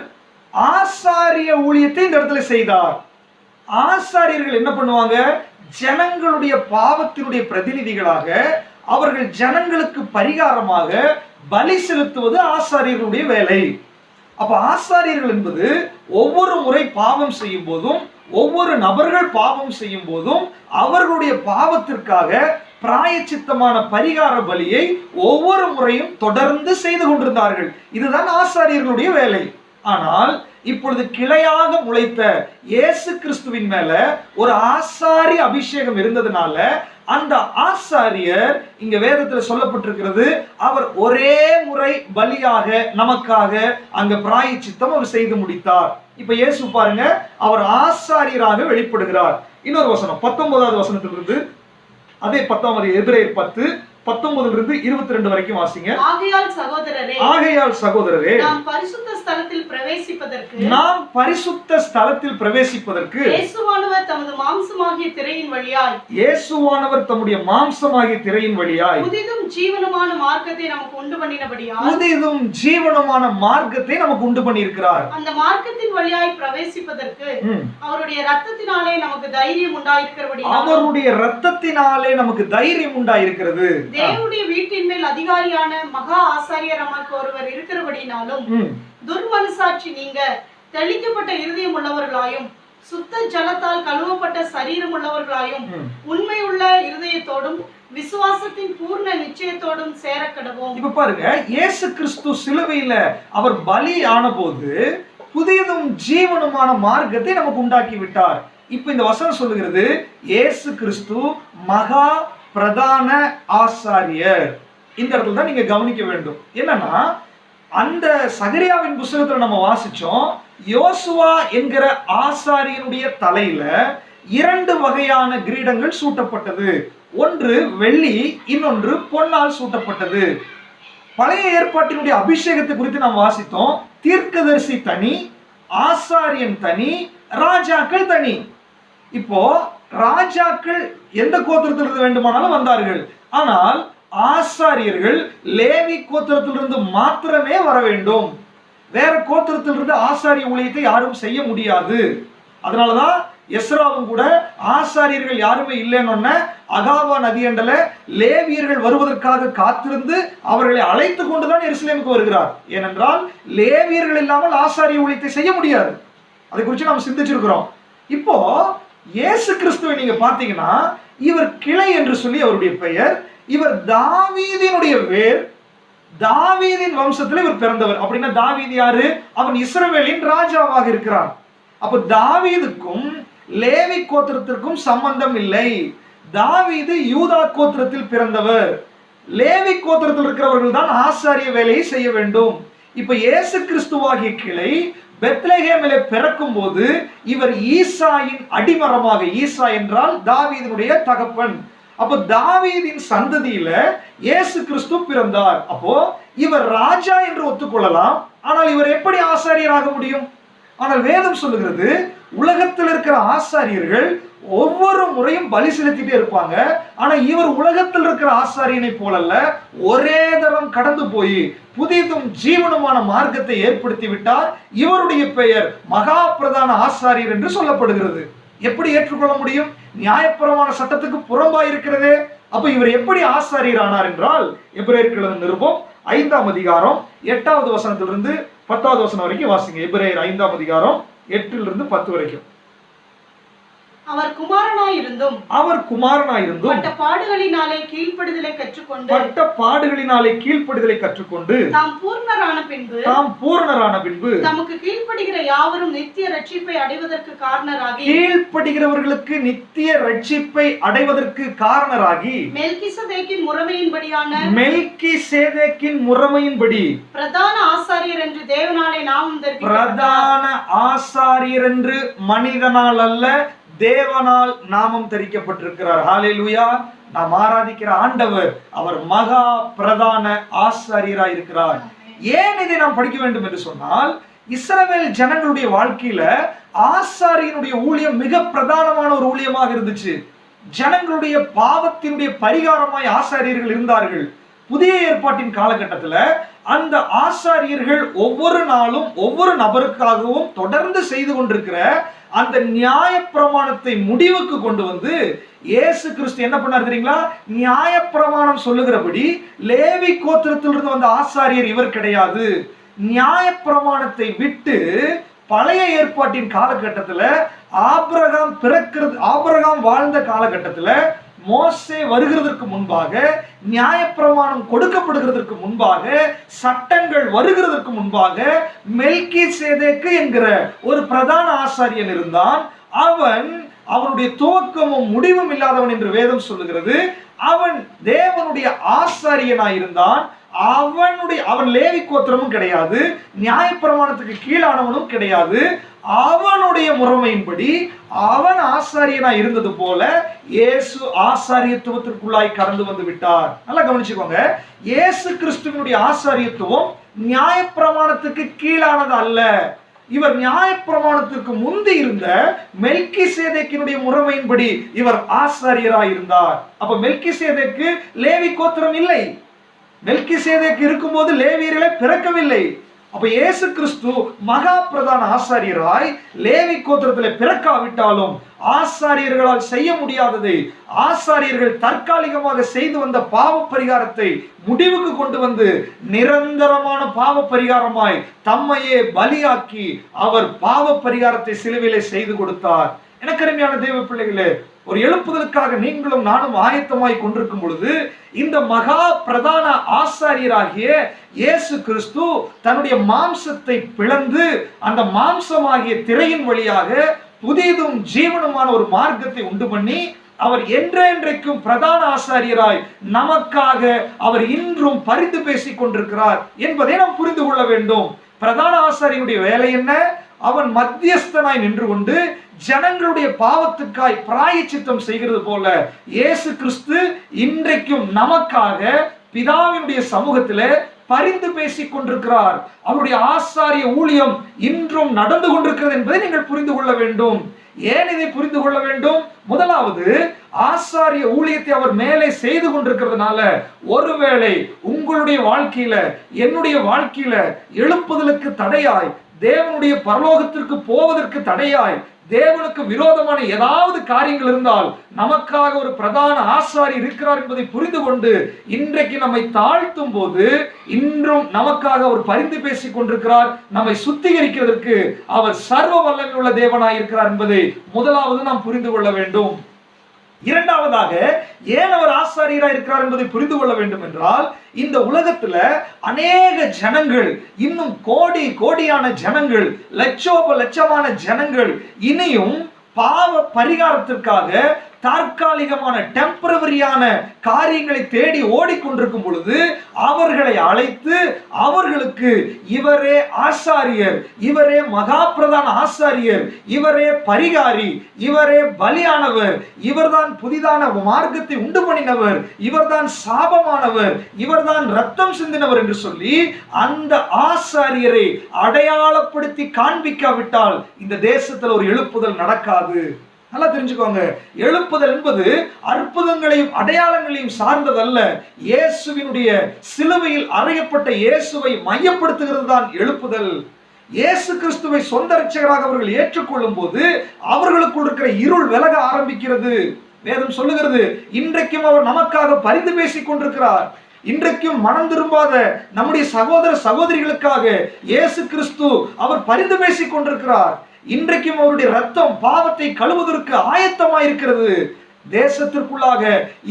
S1: ஆசாரிய ஊழியத்தை இந்த இடத்துல செய்தார். ஆசாரியர்கள் என்ன பண்ணுவாங்க? ஜனங்களுடைய பாவத்தினுடைய பிரதிநிதிகளாக அவர்கள் ஜனங்களுக்கு பரிகாரமாக பலி செலுத்துவது ஆசாரியர்களுடைய வேலை. அப்ப ஆசாரியர்கள் என்பது ஒவ்வொரு முறை பாவம் செய்யும் போதும், ஒவ்வொரு நபர்கள் பாவம் செய்யும் போதும் அவர்களுடைய பாவத்திற்காக பிராயச்சித்தமான பரிகார பலியை ஒவ்வொரு முறையும் தொடர்ந்து செய்து கொண்டிருந்தார்கள். இதுதான் ஆசாரியர்களுடைய வேலை. ஆனால் இப்பொழுது கிளையாக முளைத்த இயேசு கிறிஸ்துவின் மேல ஒரு ஆசாரிய அபிஷேகம் இருந்ததுனால அந்த ஆசாரியர் இங்க வேதத்துல சொல்லப்பட்டிருக்கிறது, அவர் ஒரே முறை பலியாக நமக்காக அங்க பிராயச்சித்தம் அவர் செய்து முடித்தார். இப்ப இயேசு பாருங்க, அவர் ஆசாரியராக வெளிப்படுகிறார். இன்னொரு வசனம் 19வது வசனத்திலிருந்து, அதே 10ஆம் எபிரேயர் 19 22 வரைக்கும் வாசிங்க.
S2: ஆகையால்
S1: சகோதரரே
S2: நாம் பரிசுத்த ஸ்தலத்தில் பிரவேசிப்பதற்கு
S1: இயேசுவானவர்
S2: தமது மாம்சமாகிய
S1: திரையின் வழியாய்
S2: புதிதும் ஜீவனுமான மார்க்கத்தை நமக்கு உண்டு பண்ணியிருக்கிறார். அந்த மார்க்கத்தின் வழியாய் பிரவேசிப்பதற்கு அவருடைய இரத்தத்தினாலே நமக்கு தைரியம் உண்டாயிருக்கிறது. தேவனுடைய வீட்டின் மேல் அதிகாரியான மகா ஆசாரியர் நமக்கு ஒருவர் இருக்கிறபடினாலும் துர்மனசாட்சி நீங்க தெளிக்கப்பட்ட இருதயம் உள்ளவர்களாயும் சுத்த ஜலத்தால் கழுவப்பட்ட சரீரம் உள்ளவர்களாயும் உண்மையுள்ள இருதயத்தோடும் விசுவாசத்தின் பூர்ண நிச்சயத்தோடும் சேரக்கடவோம்.
S1: இப்ப பாருங்க, இயேசு கிறிஸ்து சிலுவையில அவர் பலி ஆன போது புதியதும் ஜீவனுமான மார்க்கத்தை நமக்கு உண்டாக்கி விட்டார். இப்ப இந்த வசனம் சொல்லுகிறது, இயேசு கிறிஸ்து மகா பிரதான ஆசாரியர். இந்த இடத்துல தான் நீங்க கவனிக்க வேண்டும். என்னன்னா, அந்த சகரியாவின் புத்தகத்துல நம்ம வாசிச்சோம், யோசுவா என்கிற ஆசாரியனுடைய தலையில 2 வகையான கிரீடங்கள் சூட்டப்பட்டது. ஒன்று வெள்ளி, இன்னொன்று பொன்னால் சூட்டப்பட்டது. பழைய ஏற்பாட்டினுடைய அபிஷேகத்தை குறித்து நாம் வாசித்தோம். தீர்க்கதரிசி தனி, ஆசாரியன் தனி, ராஜாக்கள் தனி. இப்போ ராஜாக்கள் எந்த கோத்திரத்திலிருந்து வேண்டுமானாலும் வந்தார்கள். ஆனால் ஆசாரியர்கள் லேவி கோத்திரத்திலிருந்து மாத்திரமே வர வேண்டும். வேற கோத்திரத்திலிருந்து ஆசாரிய ஊழியத்தை யாரும் செய்ய முடியாது. அதனாலதான் எஸ்ராவும் கூட ஆசாரியர்கள் யாருமே இல்லைன்னு அகாவா நதியண்டல லேவியர்கள் வருவதற்காக காத்திருந்து அவர்களை அழைத்து கொண்டுதான் எருசலேமுக்கு வருகிறார். ஏனென்றால் லேவியர்கள் இல்லாமல் ஆசாரிய ஊழியத்தை செய்ய முடியாது. அதை குறித்து நாம் சிந்திச்சிருக்கிறோம். இப்போ இயேசு கிறிஸ்துவை நீங்க பாத்தீங்கன்னா, இவர் கிளை என்று சொல்லி அவருடைய பெயர். இவர் தாவீதினுடைய வேர், தாவீதின் வம்சத்தில் இவர் பிறந்தவர். அப்படின்னா தாவீது யாரு? அவன் இஸ்ரவேலின் ராஜாவாக இருக்கிறான். அப்ப தாவீதுக்கும் லேவி கோத்திரத்திற்கும் சம்பந்தம் இல்லை. தாவீது யூதா கோத்திரத்தில் பிறந்தவர். லேவி கோத்திரத்தில் இருக்கிறவர்கள் தான் ஆசாரிய வேலையை செய்ய வேண்டும். இப்ப இயேசு கிறிஸ்துவாகிய கிளை பெத்லகேமிலே பிறக்கும் போது இவர் ஈசாயின் அடிமரமாக, ஈசா என்றால் தாவீதினுடைய தகப்பன். அப்போ தாவீதின் சந்ததியில இயேசு கிறிஸ்து பிறந்தார். அப்போ இவர் ராஜா என்று ஒத்துக்கொள்ளலாம். ஆனால் இவர் எப்படி ஆசாரியராக முடியும்? ஆனால் வேதம் சொல்லுகிறது, உலகத்தில் இருக்கிற ஆசாரியர்கள் ஒவ்வொரு முறையும் பலி செலுத்திட்டே இருப்பாங்க. ஆனா இவர் உலகத்தில் இருக்கிற ஆசாரியனை போலல்ல, ஒரே தரம் கடந்து போய் புதிதும் ஜீவனுமான மார்க்கத்தை ஏற்படுத்தி விட்டார். இவருடைய பெயர் மகா பிரதான ஆசாரியர் என்று சொல்லப்படுகிறது. எப்படி ஏற்றுக்கொள்ள முடியும்? நியாயப்பிரமாண சட்டத்துக்கு புறம்பாய் இருக்கிறது. அப்ப இவர் எப்படி ஆசாரியர் ஆனார் என்றால், எபிரேயர் நிருபம் 5ஆம் அதிகாரம் 8வது வசனத்திலிருந்து 10வது வசனம் வரைக்கும் வாசிங்க. எபிரேயர் 5ஆம் அதிகாரம் 8லிருந்து 10 வரைக்கும்.
S2: அவர் குமாரனாயிருந்தும்
S1: பட்ட பாடுகளினாலே கீழ்ப்படிதலை கற்றுக்கொண்டு தாம் பூர்ணரான பின்பு
S2: தமக்கு கீழ்ப்படுகிற யாவரும் நித்திய ரட்சிப்பை அடைவதற்கு காரணராகி,
S1: கீழ்ப்படுகிறவர்களுக்கு நித்திய ரட்சிப்பை அடைவதற்கு காரணராகி
S2: மெல்கிசேதேக்கின்
S1: முறைமையின்படி
S2: பிரதான ஆசாரியர் என்று தேவனாலே நாமம்
S1: பிரதான ஆசாரியர் என்று மனிதனால் அல்ல, தேவனால் நாமம் தரிக்கப்பட்டிருக்கிறார். ஹல்லேலூயா. நாம் ஆராதிக்கிற ஆண்டவர் அவர் மகா பிரதான ஆசாரியராய் இருக்கிறார். ஏன் இதை நாம் படிக்க வேண்டும் என்று சொன்னால், இஸ்ரவேல் ஜனங்களுடைய வாழ்க்கையில ஆசாரியனுடைய ஊழியம் மிக பிரதானமான ஒரு ஊழியமாக இருந்துச்சு. ஜனங்களுடைய பாவத்தினுடைய பரிகாரமாய் ஆசாரியர்கள் இருந்தார்கள். புதிய ஏற்பாட்டின் காலகட்டத்தில் அந்த ஆசாரியர்கள் ஒவ்வொரு நாளும் ஒவ்வொரு நபருக்காகவும் தொடர்ந்து செய்து கொண்டிருக்கிற அந்த நியாய பிரமாணத்தை முடிவுக்கு கொண்டு வந்து இயேசு கிறிஸ்து என்ன பண்ணார் தெரியுங்களா? நியாய பிரமாணம் சொல்லுகிறபடி லேவி கோத்திரத்திலிருந்து வந்த ஆசாரியர் இவர் கிடையாது. நியாய பிரமாணத்தை விட்டு பழைய ஏற்பாட்டின் காலகட்டத்தில் ஆபிரகாம் வாழ்ந்த காலகட்டத்தில் மோசே வருகிறதற்கு முன்பாக, நியாயப்பிரமாணம் கொடுக்கப்படுகிறதற்கு முன்பாக, சட்டங்கள் வருகிறதற்கு முன்பாக மெல்கிசேதேக்கு என்கிற ஒரு பிரதான ஆசாரியன் இருந்தான். அவனுடைய துவக்கமும் முடிவும் இல்லாதவன் என்று வேதம் சொல்லுகிறது. அவன் தேவனுடைய ஆசாரியனாயிருந்தான். அவன் லேவி கோத்திரமும் கிடையாது, நியாயப்பிரமாணத்துக்கு கீழானவனும் கிடையாது. அவனுடைய முறைமையின்படி அவன் ஆசாரியனா இருந்தது போல இயேசு ஆசாரியத்துவத்திற்குள்ளாய் கடந்து வந்து விட்டார். நல்லா கவனிச்சுக்கோங்க, இயேசு கிறிஸ்துவினுடைய ஆசாரியத்துவம் நியாயப்பிரமாணத்துக்கு கீழானது அல்ல. இவர் நியாயப்பிரமாணத்திற்கு முந்தி இருந்த மெல்கிசேதேக்கினுடைய முறைமையின்படி இவர் ஆசாரியராய் இருந்தார். அப்ப மெல்கிசேதேக்கு லேவி கோத்திரம் இல்லை. மெல்கிசேதேக்கு இருக்கும்போது லேவியர்களே பிறக்கவில்லை. அப்ப இயேசு கிறிஸ்து மகா பிரதான ஆசாரியராய் லேவி கோத்திரத்தில் பிறக்காவிட்டாலும் ஆசாரியர்களால் செய்ய முடியாததை ஆசாரியர்கள் தற்காலிகமாக செய்து வந்த பாவ பரிகாரத்தை முடிவுக்கு கொண்டு வந்து நிரந்தரமான பாவ பரிகாரமாய் தம்மையே பலியாக்கி அவர் பாவ பரிகாரத்தை சிலுவையிலே செய்து கொடுத்தார். எனக்கு அருமையான தேவ பிள்ளைகளே, ஒரு எழுப்புதலுக்காக நீங்களும் நானும் ஆயத்தமாய் கொண்டிருக்கும் பொழுது இந்த மகா பிரதான ஆசாரியராகிய இயேசு கிறிஸ்து தன்னுடைய மாம்சத்தை பிளந்து அந்த மாம்சமாகிய திரையின் வழியாக புதிதும் ஜீவனுமான ஒரு மார்க்கத்தை உண்டு பண்ணி அவர் என்றென்றைக்கும் பிரதான ஆசாரியராய் நமக்காக அவர் இன்றும் பரிந்து பேசிக் கொண்டிருக்கிறார் என்பதை நாம் புரிந்து கொள்ள வேண்டும். பிரதான ஆசாரியனுடைய வேலை என்ன? அவன் மத்தியஸ்தனாய் நின்று கொண்டு ஜனங்களுடைய பாவத்துக்காய் பிராயச்சித்தம் செய்கிறது போல இயேசு கிறிஸ்து இன்றைக்கும் நமக்காக பிதாவினுடைய சமூகத்திலே பரிந்து பேசிக் கொண்டிருக்கிறார். அவருடைய ஆசாரிய ஊழியம் இன்றும் நடந்து கொண்டிருக்கிறது என்பதை நீங்கள் புரிந்து கொள்ள வேண்டும். ஏன் இதை புரிந்து கொள்ள வேண்டும்? முதலாவது, ஆசாரிய ஊழியத்தை அவர் மேலே செய்து கொண்டிருக்கிறதுனால ஒருவேளை உங்களுடைய வாழ்க்கையில என்னுடைய வாழ்க்கையில எழுப்புதலுக்கு தடையாய், தேவனுடைய பரலோகத்திற்கு போவதற்கு தடையாய், தேவனுக்கு விரோதமான ஏதாவது காரியங்கள் இருந்தால் நமக்காக ஒரு பிரதான ஆசாரி இருக்கிறார் என்பதை புரிந்து கொண்டு இன்றைக்கு நம்மை தாழ்த்தும் போது இன்றும் நமக்காக அவர் பரிந்து பேசிக் கொண்டிருக்கிறார். நம்மை சுத்திகரிக்கிறதற்கு அவர் சர்வ வல்லமை உள்ள தேவனாய் இருக்கிறார் என்பதை முதலாவது நாம் புரிந்து கொள்ள வேண்டும். இரண்டாவதாக, ஏன் அவர் ஆசாரியராக இருக்கிறார் என்பதை புரிந்து கொள்ள வேண்டும் என்றால், இந்த உலகத்துல அநேக ஜனங்கள், இன்னும் கோடி கோடியான ஜனங்கள், லட்சோப லட்சமான ஜனங்கள் இனியும் பாவ பரிகாரத்திற்காக தற்காலிகமான டெம்பரவரியான காரியங்களை தேடி ஓடிக்கொண்டிருக்கும் பொழுது அவர்களை அழைத்து அவர்களுக்கு இவரே ஆசாரியர், இவரே மகா பிரதான ஆசாரியர், இவரே பரிகாரி, இவரே பலியானவர், இவர்தான் புதிதான மார்க்கத்தை உண்டு பண்ணினவர், இவர்தான் சாபமானவர், இவர்தான் ரத்தம் சிந்தினவர் என்று சொல்லி அந்த ஆசாரியரை அடையாளப்படுத்தி காண்பிக்காவிட்டால் இந்த தேசத்தில் ஒரு எழுப்புதல் நடக்காது. நல்லா தெரிஞ்சுக்கோங்க, எழுப்புதல் என்பது அற்புதங்களையும் அடையாளங்களையும் சார்ந்ததல்ல. இயேசுவினுடைய சிலுவையில் அறையப்பட்ட இயேசுவை மையப்படுத்துகிறது தான் எழுப்புதல். இயேசு கிறிஸ்துவை சொந்த இரட்சகராக அவர்கள் ஏற்றுக்கொள்ளும் போது அவர்களுக்குள் இருக்கிற இருள் விலக ஆரம்பிக்கிறது. வேதம் சொல்லுகிறது, இன்றைக்கும் அவர் நமக்காக பரிந்து பேசிக் கொண்டிருக்கிறார். இன்றைக்கும் மனம் திரும்பாத நம்முடைய சகோதர சகோதரிகளுக்காக இயேசு கிறிஸ்து அவர் பரிந்து பேசிக் கொண்டிருக்கிறார். இன்றைக்கும் அவருடைய ரத்தம் பாவத்தை கழுவுவதற்கு ஆயத்தமாயிருக்கிறது. தேசத்திற்குள்ளாக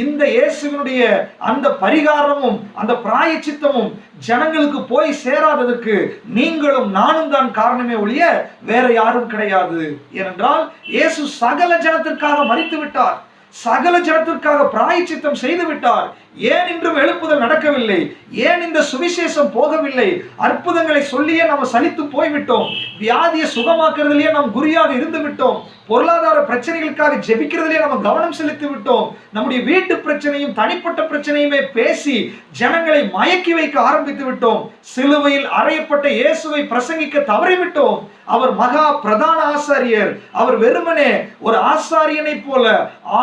S1: இந்த இயேசுவினுடைய அந்த பரிகாரமும் அந்த பிராயச்சித்தமும் ஜனங்களுக்கு போய் சேராததற்கு நீங்களும் நானும் தான் காரணமே ஒழிய வேற யாரும் கிடையாது. ஏனென்றால் இயேசு சகல ஜனத்திற்காக மரித்து விட்டார், சகல ஜனத்திற்காக பிராயச்சித்தம் செய்து விட்டார். ஏன் இன்றும் எழுப்புதல் நடக்கவில்லை? ஏன் இந்த சுவிசேஷம் போகவில்லை? அற்புதங்களை சொல்லியே நம்ம சலித்து போய்விட்டோம். வியாதியை சுகமாக்குறதுலயே நாம் குறியாக இருந்து விட்டோம். பொருளாதார பிரச்சனைகளுக்காக ஜெபிக்கிறதுலயே நம்ம கவனம் செலுத்தி விட்டோம். நம்முடைய வீட்டு பிரச்சனையும் தனிப்பட்ட பிரச்சனையுமே பேசி ஜனங்களை மயக்கி வைக்க ஆரம்பித்து விட்டோம். சிலுவையில் அறையப்பட்ட இயேசுவை பிரசங்கிக்க தவறிவிட்டோம். அவர் மகா பிரதான ஆசாரியர். அவர் வெறுமனே ஒரு ஆசாரியனை போல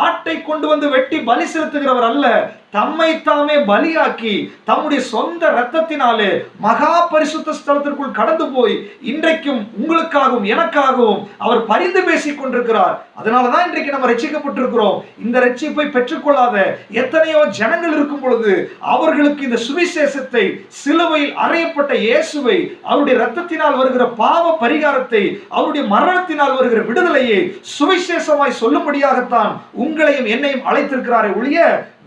S1: ஆட்டை கொண்டு வந்து வெட்டி பலி செலுத்துகிறவர் அல்ல. தம்மை தாமே பலியாக்கி தம்முடைய சொந்த இரத்தத்தினாலே மகா பரிசுத்த ஸ்தலத்திற்குள் கடந்து போய் இன்றைக்கும் உங்களுக்காகவும் எனக்காகவும் அவர் பரிந்து பேசிக் கொண்டிருக்கிறார். அதனாலதான் இன்றைக்கு நம்ம ரட்சிக்கப்பட்டிருக்கிறோம். இந்த ரட்சிப்பை பெற்றுக்கொள்ளாத எத்தனையோ ஜனங்கள் இருக்கும் பொழுது அவர்களுக்கு இந்த சுவிசேஷத்தை, சிலுவையில் அறையப்பட்ட இயேசுவை, அவருடைய இரத்தத்தினால் வருகிற பாவ பரிகாரத்தை, அவருடைய மரணத்தினால் வருகிற விடுதலையை சுவிசேஷமாய் சொல்லும்படியாகத்தான் உங்களையும் என்னையும் அழைத்திருக்கிறாரே ஒழிய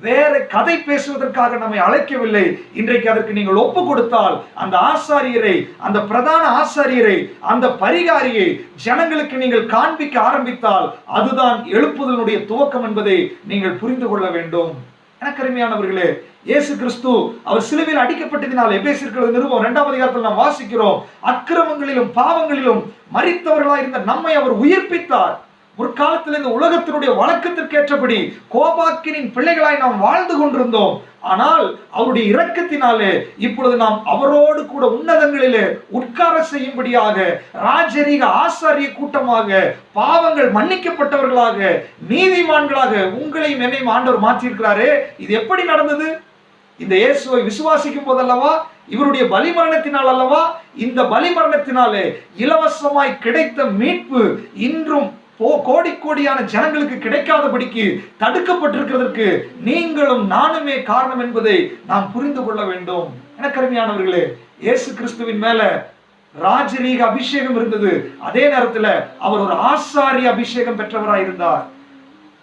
S1: வேற கதை பேசுவதற்காக நம்மை அழைக்கவில்லை. இன்றைக்கு அதற்கு நீங்கள் ஒப்பு கொடுத்தால் அந்த ஆசாரியரை, அந்த பிரதான ஆசாரியரை, அந்த பரிகாரியை ஜனங்களுக்கு நீங்கள் காண்பிக்க ஆரம்பித்தால் அதுதான் எழுப்புதலுடைய துவக்கம் என்பதை நீங்கள் புரிந்து கொள்ள வேண்டும். எனக்கருமையானவர்களே, இயேசு கிறிஸ்து அவர் சிலுவையில் அடிக்கப்பட்டதினால் எபேசியர் நிருபம் 2ஆம் அதிகாரத்தில் நாம் வாசிக்கிறோம், அக்கிரமங்களிலும் பாவங்களிலும் மரித்தவர்களாய் இருந்த நம்மை அவர் உயிர்ப்பித்தார். முற்காலத்தில் இந்த உலகத்தினுடைய வழக்கத்திற்கேற்றபடி கோபாக்கினின் பிள்ளைகளாய் நாம் வாழ்ந்து கொண்டிருந்தோம். ஆனால் அவருடைய இரக்கத்தினாலே இப்பொழுது நாம் அவரோடு கூட உன்னதங்களிலே உட்கார செய்யும்படியாக ராஜரீக ஆசாரிய கூட்டமாக, பாவங்கள் மன்னிக்கப்பட்டவர்களாக, நீதிமான்களாக உங்களையும் என்னையும் ஆண்டவர் மாற்றியிருக்கிறாரே. இது எப்படி நடந்தது? இந்த இயேசுவை விசுவாசிக்கும் போதல்லவா, இவருடைய பலிமரணத்தினால் அல்லவா. இந்த பலிமரணத்தினாலே இலவசமாய் கிடைத்த மீட்பு இன்றும் கோடி கோடியான ஜனங்களுக்கு கிடைக்காதபடிக்கு தடுக்கப்பட்டிருக்கிறதற்கு நீங்களும் நானுமே காரணம் என்பதை நாம் புரிந்து கொள்ள வேண்டும். எனக்கருமையானவர்களே, இயேசு கிறிஸ்துவின் மேல ராஜரீக அபிஷேகம் இருந்தது. அதே நேரத்தில் அவர் ஒரு ஆசாரிய அபிஷேகம் பெற்றவராய் இருந்தார்.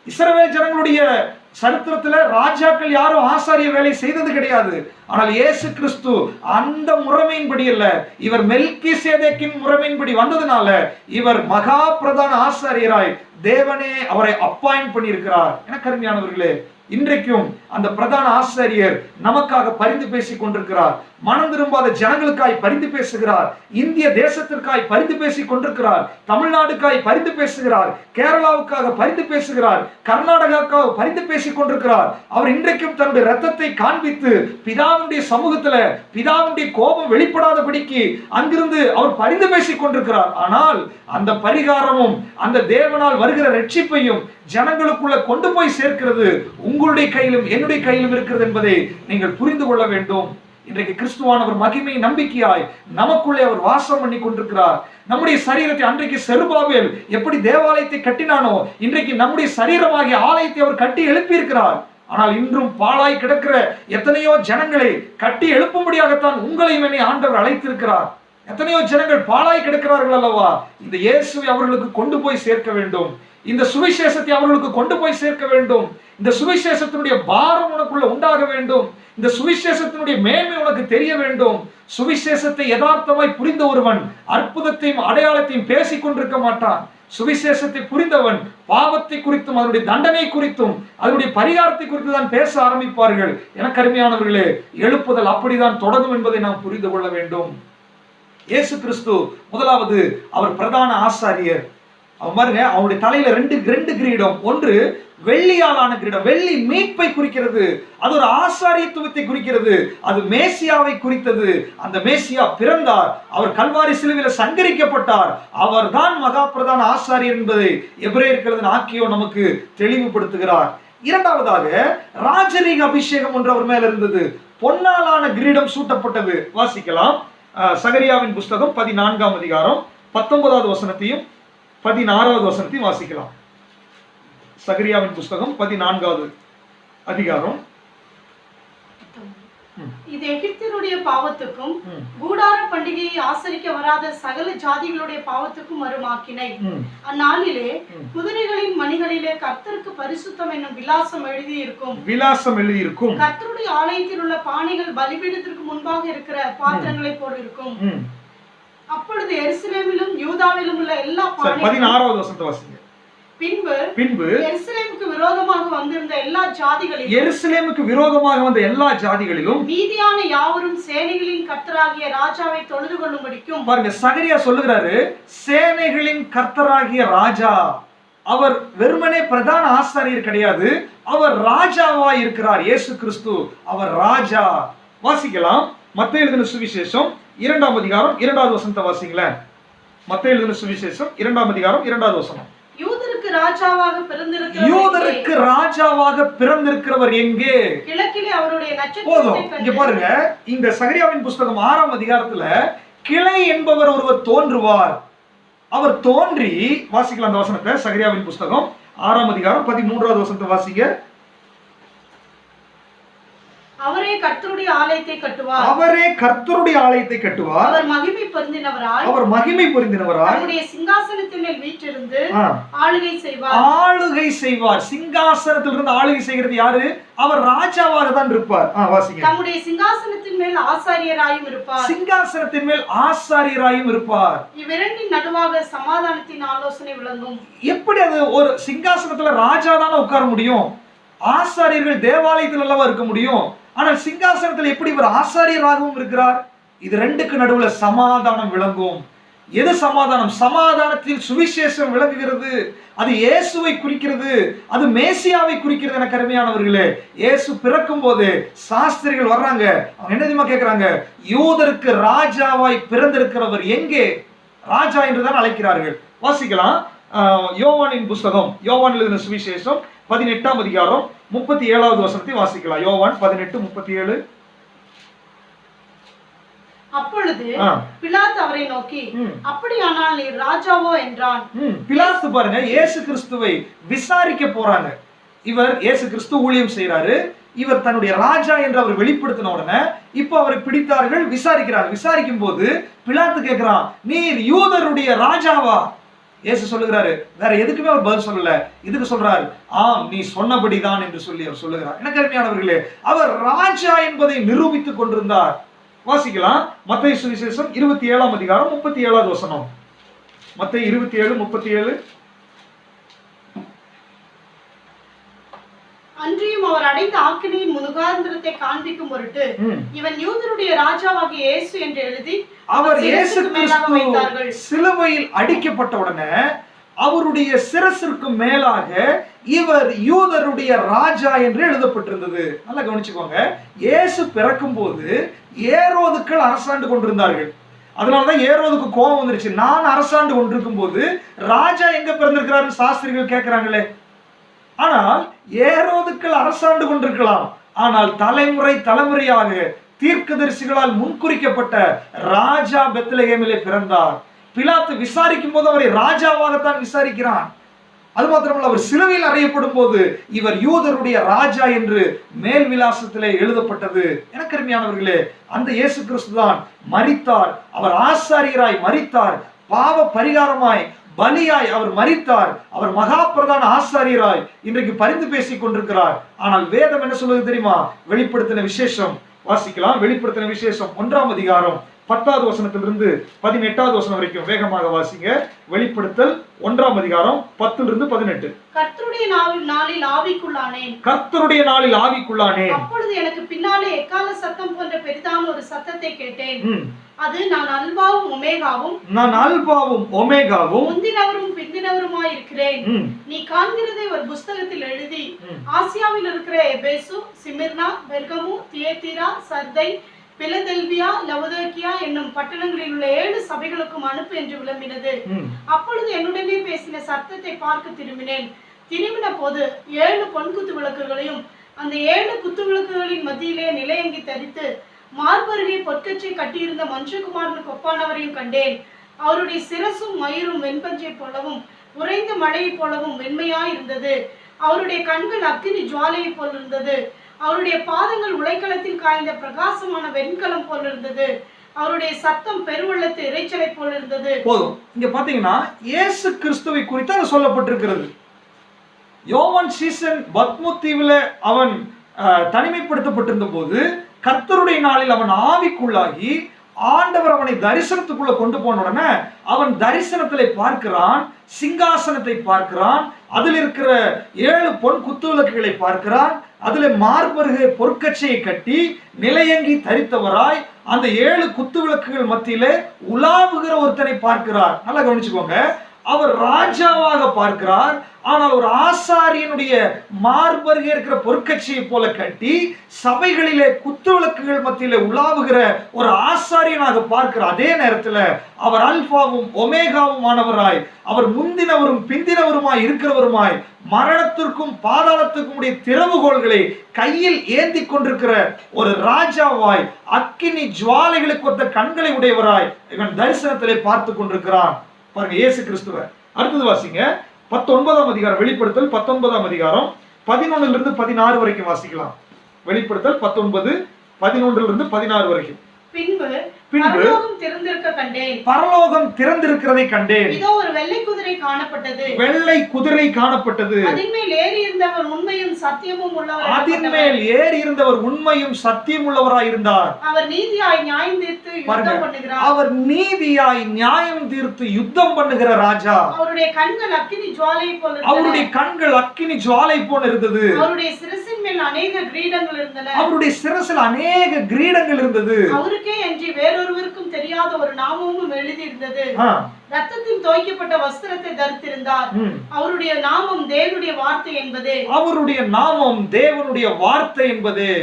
S1: இஸ்ரவேல் ஜனங்களுடைய சரித்திரத்துல ராஜாக்கள் யாரும் ஆசாரிய வேலை செய்தது கிடையாது. ஆனால் இயேசு கிறிஸ்து அந்த முறைமையின்படி அல்ல, இவர் மெல்கிசேதேக்கின் முறைமையின்படி வந்ததுனால இவர் மகா பிரதான ஆசாரியராய் தேவனே அவரை அப்பாயிண்ட் பண்ணியிருக்கிறார். எனக்கருமையானவர்களே, இன்றைக்கும் அந்த பிரதான ஆசாரியர் நமக்காக பரிந்து பேசிக் கொண்டிருக்கிறார். மனம் திரும்பாத ஜனங்களுக்காய் பரிந்து பேசுகிறார். இந்திய தேசத்திற்காய் பரிந்து பேசிக் கொண்டிருக்கிறார். தமிழ்நாடுக்காய் பரிந்து பேசுகிறார். கேரளாவுக்காக பரிந்து பேசுகிறார். கர்நாடகாவுக்காக பரிந்து பேசிக் கொண்டிருக்கிறார். அவர் இன்றைக்கும் தன்னுடைய ரத்தத்தை காண்பித்து பிதாவுடைய சமூகத்துல பிதாவுடைய கோபம் வெளிப்படாதபடிக்கு அங்கிருந்து அவர் பரிந்து பேசிக் கொண்டிருக்கிறார். ஆனால் அந்த பரிகாரமும் அந்த தேவனால் வருகிற ரட்சிப்பையும் ஜனங்களுக்குள்ள கொண்டு போய் சேர்க்கிறது உங்களுடைய கையிலும் என்னுடைய கையிலும் இருக்கிறது என்பதை நீங்கள் புரிந்து கொள்ள வேண்டும். இன்றைக்கு கிறிஸ்துவானவர் மகிமை நம்பிக்கையாய் நமக்குள்ளே அவர் வாசம் பண்ணி கொண்டிருக்கிறார். நம்முடைய சரீரத்தை அன்றைக்கு செருபாபேல் எப்படி தேவாலயத்தை கட்டினானோ, இன்றைக்கு நம்முடைய சரீரமாகிய ஆலயத்தை அவர் கட்டி எழுப்பி இருக்கிறார். ஆனால் இன்றும் பாழாய் கிடக்கிற எத்தனையோ ஜனங்களை கட்டி எழுப்பும்படியாகத்தான் உங்களையும் என்னை ஆண்டவர் அழைத்திருக்கிறார். எத்தனையோ ஜனங்கள் பாழாய் கிடக்கிறார்கள் அல்லவா. இந்த இயேசுவை அவர்களுக்கு கொண்டு போய் சேர்க்க வேண்டும். இந்த சுவிசேஷத்தை அவர்களுக்கு கொண்டு போய் சேர்க்க வேண்டும். இந்த சுவிசேஷத்தினுடைய பாரம் உனக்குள்ள உண்டாக வேண்டும். இந்த சுவிசேஷத்தினுடைய மேன்மை உனக்கு தெரிய வேண்டும். சுவிசேஷத்தை யதார்த்தமாய் புரிந்த ஒருவன் அற்புதத்தையும் அடையாளத்தையும் பேசிக் கொண்டிருக்க மாட்டான். சுவிசேஷத்தை புரிந்தவன் பாவத்தை குறித்தும் அதனுடைய தண்டனை குறித்தும் அதனுடைய பரிகாரத்தை குறித்து தான் பேச ஆரம்பிப்பார்கள். எனக்கு அருமையானவர்களே, எழுப்புதல் அப்படிதான் தொடங்கும் என்பதை நாம் புரிந்து கொள்ள வேண்டும். இயேசு கிறிஸ்து முதலாவது அவர் பிரதான ஆசாரியர். அவன் பாருங்க, அவனுடைய தலையில ரெண்டு கிரீடம். ஒன்று வெள்ளியாலான கிரீடம். வெள்ளி மீட்பை குறிக்கிறது. அது ஒரு ஆசாரியத்துவத்தை குறிக்கிறது. அது மேசியாவை குறித்தது. அந்த மேசியா பிறந்தார், அவர் கல்வாரி சிலுவையில் சங்கரிக்கப்பட்டார், அவர் தான் மகா பிரதான ஆசாரியர் என்பதை எபிரேயர் ஆக்கியோ நமக்கு தெளிவுபடுத்துகிறார். இரண்டாவதாக ராஜரீக அபிஷேகம் ஒன்று அவர் மேல இருந்தது. பொன்னாலான கிரீடம் சூட்டப்பட்டது. வாசிக்கலாம். சகரியாவின் புஸ்தகம் 14ஆம் அதிகாரம் 19வது வசனத்தையும் 16வது வசனத்தையும் வாசிக்கலாம். சகரியாவின் புஸ்தகம் 14வது அதிகாரம்.
S2: இது எகிப்தியருடைய பாவத்துக்கும் கூடார பண்டிகையை ஆசரிக்க வராத சகல ஜாதிகளுடைய பாவத்துக்கும் வரும் ஆக்கினை. அந்நாளிலே குதிரைகளின் மணிகளிலே கர்த்தருக்கு பரிசுத்தம் என்னும் விலாசம் எழுதியிருக்கும். கர்த்தருடைய ஆலயத்தில் உள்ள பானைகள் பலிபீடத்திற்கு முன்பாக இருக்கிற பாத்திரங்களை போல் இருக்கும். அப்பொழுது எருசலேமிலும் யூதாவிலும் உள்ள எல்லா பானைகளும்
S1: 16வது வசனத்தை வாசிங்க.
S2: பின்பு எருசலேமுக்கு விரோதமாக வந்திருந்த எல்லா ஜாதிகளிலும் மீதியான யாவரும் சேனைகளின் கர்த்தராகிய ராஜாவை தொழுது கொள்ளும்படிக்கும்.
S1: பாருங்க, சகரியா சொல்லுகிறாரு, சேனைகளின் கர்த்தராகிய ராஜா. அவர் வெறுமனே பிரதான ஆசாரியர் கிடையாது, அவர் ராஜாவா இருக்கிறார். இயேசு கிறிஸ்து அவர் ராஜா. வாசிக்கலாம். மத்தேயு எழுதின சுவிசேஷம் 2ஆம் அதிகாரம் 2வது வசனத்தை வாசிங்களேன். மத்தேயு எழுதின சுவிசேஷம் 2ஆம் அதிகாரம் 2வது வசனம்.
S2: யூதருக்கு ராஜாவாக பிறந்திருக்கிறவர் எங்கே? கிழக்கிலே அவருடைய நட்சத்திரத்தை கண்டு.
S1: இங்க பாருங்க, இந்த சகரியாவின் புஸ்தகம் 6ஆம் அதிகாரத்துல கிளை என்பவர் ஒருவர் தோன்றுவார். அவர் தோன்றி, வாசிக்கலாம் அந்த வசனத்தை. சகரியாவின் புஸ்தகம் 6ஆம் அதிகாரம் 13வது வசனத்தை வாசிங்க.
S2: அவரே கர்த்தருடைய ஆலயத்தை கட்டுவார். அவர் மகிமை பொருந்தினவராய் தம்முடைய சிங்காசனத்தின் மேல் வீற்றிருந்து ஆளுகை செய்வார். சிங்காசனத்திலிருந்து ஆளுகை செய்கிறது யாரு? அவர் ராஜாவாக தான் இருப்பார். வாசிங்க. தம்முடைய சிங்காசனத்தின் மேல் ஆசாரியராயும் இருப்பார். இவ்விரண்டின் நடுவாக சமாதானத்தின் ஆலோசனை விளங்கும்.
S1: எப்படி அது ஒரு சிங்காசனத்துல ராஜா தானே உட்கார முடியும்? ஆசாரியர்கள் தேவாலயத்தில் அல்லவா இருக்க முடியும், ஆனால் சிங்காசனத்தில் எப்படி இவர் ஆசாரியராகவும் இருக்கிறார்? இது ரெண்டுக்கு நடுவுல சமாதானம் விளங்கும். எது சமாதானம்? சமாதானத்தில் சுவிசேஷம் விளங்குகிறது. அது இயேசுவை குறிக்கிறது, அது மேசியாவை குறிக்கிறது. என கருமையானவர்களே, இயேசு பிறக்கும் போது சாஸ்திரிகள் வர்றாங்க, அவங்க என்ன தெரியுமா கேட்கிறாங்க? யூதருக்கு ராஜாவாய் பிறந்திருக்கிறவர் எங்கே? ராஜா என்றுதான் அழைக்கிறார்கள். வாசிக்கலாம், யோவானின் புஸ்தகம், யோவான் எழுதின சுவிசேஷம் 18ஆம் அதிகாரம் 37வது வசனத்தை வாசிக்கலாம். யோவான் 18:37.
S2: அப்பொழுது பிலாத்து அவரை நோக்கி, அப்படியானால் நீர் ராஜாவோ என்றான்.
S1: பிலாத்து பாருங்க, இயேசு கிறிஸ்துவை விசாரிக்க போறாங்க. இவர் இயேசு கிறிஸ்து ஊழியம் செய்யறாரு, இவர் தன்னுடைய ராஜா என்று அவர் வெளிப்படுத்தின உடனே இப்ப அவரை பிடித்தார்கள், விசாரிக்கிறார். விசாரிக்கும் போது பிலாத்து கேட்கிறான், நீர் யூதருடைய ராஜாவா? இயேசு சொல்லுகிறாரு, வேற எதுக்குமே அவர் பதில் சொல்லல. இதுக்கு சொல்றாரு, ஆம் நீ சொன்னபடிதான் என்று சொல்லி அவர் சொல்லுகிறார். எனக்கு அருமையானவர்களே, அவர் ராஜா என்பதை நிரூபித்துக் கொண்டிருந்தார். வாசிக்கலாம், மத்தேயு சுவிசேஷம் 27ஆம் அதிகாரம் 37வது வசனம். மத்தேயு 27:37.
S2: அன்றியும் அவர் அடைந்த ஆக்கினையின் முகாந்திரத்தை காண்பிக்கும் பொருட்டு இவன் யூதருடைய ராஜாவாகிய இயேசு என்று எழுதி
S1: அவர் இயேசு கிறிஸ்து சிலுவையில் அடிக்கப்பட்ட உடனே அவருடைய சிரசிற்கு மேலாக இவர் யூதருடைய ராஜா என்று எழுதப்பட்டிருந்தது. நல்லா கவனிச்சுக்கோங்க, இயேசு பிறக்கும் போது ஏரோதுக்கள் அரசாண்டு கொண்டிருந்தார்கள். அதனாலதான் ஏரோதுக்கு கோபம் வந்துருச்சு. நான் அரசாண்டு கொண்டிருக்கும் போது ராஜா எங்க பிறந்திருக்கிறாரு சாஸ்திரிகள் கேட்கிறாங்களே. ஆனால் ஏரோதுக்கள் அரசாண்டு கொண்டிருக்கலாம், ஆனால் தலைமுறை தலைமுறையாக தீர்க்கதரிசிகளால் முன்குறிக்கப்பட்ட ராஜா பெத்லகேமிலே பிறந்தார். பிலாத்து விசாரிக்கும் போது அவரை ராஜாவாகத்தான் விசாரிக்கிறான். அது மாத்திரமல்ல, அவர் சிலுவையில் அறையப்படும் போது இவர் யூதருடைய ராஜா என்று மேல் விலாசத்திலே எழுதப்பட்டது. எனக்கு அருமையானவர்களே, அந்த இயேசு கிறிஸ்து தான் மரித்தார். அவர் ஆசாரியராய் மரித்தார், பாவ பரிகாரமாய் பலியாய் அவர் மரித்தார். அவர் மகா பிரதான ஆசாரியராய் இன்றைக்கு பரிந்து பேசிக் கொண்டிருக்கிறார். ஆனால் வேதம் என்ன சொல்லுது தெரியுமா? வெளிப்படுத்தின விசேஷம் வாசிக்கலாம். வெளிப்படுத்தின விசேஷம் 1ஆம் அதிகாரம் 10வது வசனத்திலிருந்து 18வது வசனம் வரைக்கும் வேகமாக வாசிங்க. வெளிப்படுத்தல் 1ஆம் அதிகாரம் 10லிருந்து 18.
S2: கர்த்தருடைய நாளில் ஆவிக்குள்ளானேன்.
S1: கர்த்தருடைய நாளில் ஆவிக்குள்ளானேன்.
S2: அப்பொழுது எனக்கு பின்னாலே எக்கால சத்தம் போன்ற பெரிதான ஒரு சத்தத்தை கேட்டேன். அது நான் அல்பாவும் ஒமேகாவும், நான் அல்பாவும் ஒமேகாவும், முந்தினவரும் பிந்தினவருமாய் இருக்கிறேன். நீ காண்கிறதை ஒரு புஸ்தகத்தில் எழுதி ஆசியாவில் இருக்கிற எபேசு, சிமிர்னா, பெர்கமு, தியத்தீரா, சர்தை, பிலதெல்பியா, லவோதிக்கேயா என்னும் பட்டணங்களில் உள்ள 7 சபைகளுக்கும் அனுப்பு என்று விளம்பினது. அப்பொழுது என்னுடனே பேசின சத்தத்தை பார்க்க திரும்பினேன். திரும்பின போது 7 பொன்குத்து விளக்குகளையும் அந்த 7 குத்து விளக்குகளின் மத்தியிலே நிலையங்கி தரித்து மார்பருகே பொற்கச்சை கட்டியிருந்த மனுஷகுமாரனுக்கு ஒப்பானவரையும் கண்டேன். அவருடைய சிரசும் மயிரும் வெண்பஞ்சை போலவும் உறைந்த மழையை போலவும் வெண்மையாயிருந்தது. அவருடைய கண்கள் அக்கினி ஜுவாலையை போல் இருந்தது. அவருடைய பாதங்கள் உலைக்களத்தில் காய்ந்த பிரகாசமான வெண்கலம் போல் இருந்தது. அவருடைய சத்தம் பெருவெள்ளத்து இறைச்சலை போல் இருந்தது. போதும், இங்க பாத்தீங்கன்னா இயேசு கிறிஸ்துவை குறித்து அது சொல்லப்பட்டிருக்கிறது. யோவான் சீசன் பத்மு தீவுல அவன் தனிமைப்படுத்தப்பட்டிருந்த போது கர்த்தருடைய நாளில் அவன் ஆவிக்குள்ளாகி ஆண்டவர் அவனை தரிசனத்துக்குள்ள கொண்டு போன உடனே அவன் தரிசனத்திலே பார்க்கிறான், சிங்காசனத்தை பார்க்கிறான், அதில் இருக்கிற 7 பொன் குத்துவிளக்குகளை பார்க்கிறான், அதுல மார்பருகே பொற்கச்சையை கட்டி நிலையங்கி தரித்தவராய் அந்த 7 குத்துவிளக்குகள் மத்தியிலே உலாவுகிற ஒருத்தனை பார்க்கிறார். நல்லா கவனிச்சுக்கோங்க, அவர் ராஜாவாக பார்க்கிறார். ஆனால் ஒரு ஆசாரியனுடைய மார்பருகே இருக்கிற பொற்கட்சியை போல கட்டி சபைகளிலே குத்துவிளக்குகள் மத்தியிலே உலாவுகிற ஒரு ஆசாரியனாக பார்க்கிறார். அதே நேரத்தில் அவர் அல்பாவும் ஒமேகாவும் ஆனவராய், அவர் முந்தினவரும் பிந்தினவருமாய் இருக்கிறவருமாய், மரணத்திற்கும் பாதாளத்திற்கும் உடைய திறவுகோள்களை கையில் ஏந்தி கொண்டிருக்கிற ஒரு ராஜாவாய், அக்கினி ஜுவாலைகளுக்கு ஒத்த கண்களை உடையவராய் இவன் தரிசனத்திலே பார்த்து கொண்டிருக்கிறான். பாருங்க இயேசு கிறிஸ்துவ. அடுத்தது வாசிங்க, 19ஆம் அதிகாரம், வெளிப்படுத்தல் 19ஆம் அதிகாரம் 11லிருந்து 16 வரைக்கும் வாசிக்கலாம். வெளிப்படுத்தல் 19 11லிருந்து 16 வரைக்கும். பின்பு பரலோகம் திறந்திருக்க கண்டேன்.
S1: பரலோகம் திறந்திருக்கிறதை கண்டேன்.
S2: இதோ ஒரு வெள்ளை குதிரை காணப்பட்டது.
S1: வெள்ளை குதிரை காணப்பட்டது.
S2: அதின்மேல் ஏறி இருந்தவர் உண்மையும் சத்தியமும் உள்ளவர்.
S1: அதின்மேல் ஏறி இருந்தவர் உண்மையும் சத்தியம் உள்ளவராய் இருந்தார்.
S2: அவர் நீதியாய் நியாயம் தீர்த்து யுத்தம் பண்ணுகிறார்.
S1: அவர் நீதியாய் நியாயம் தீர்த்து யுத்தம் பண்ணுகிற ராஜா.
S2: அவருடைய கண்கள் அக்கினி ஜுவாலை போல இருந்தன.
S1: அவருடைய கண்கள் அக்கினி ஜுவாலை போல இருந்தது.
S2: அவருடைய சிரசின் மேல் அநேக கிரீடங்கள் இருந்தன.
S1: அவருடைய சிரசில் அநேக கிரீடங்கள் இருந்தது.
S2: அவருக்கே அன்றி வேறொருவருக்கும் தெரியாத ஒரு நாமமும் எழுதி இருந்தது. ரத்தத்தில் தோய்க்கப்பட்ட வஸ்திரத்தை தரித்திருந்தார். அவருடைய நாமம் தேவனுடைய வார்த்தை என்பதே. அவருடைய நாமம் தேவனுடைய வார்த்தை என்பதே.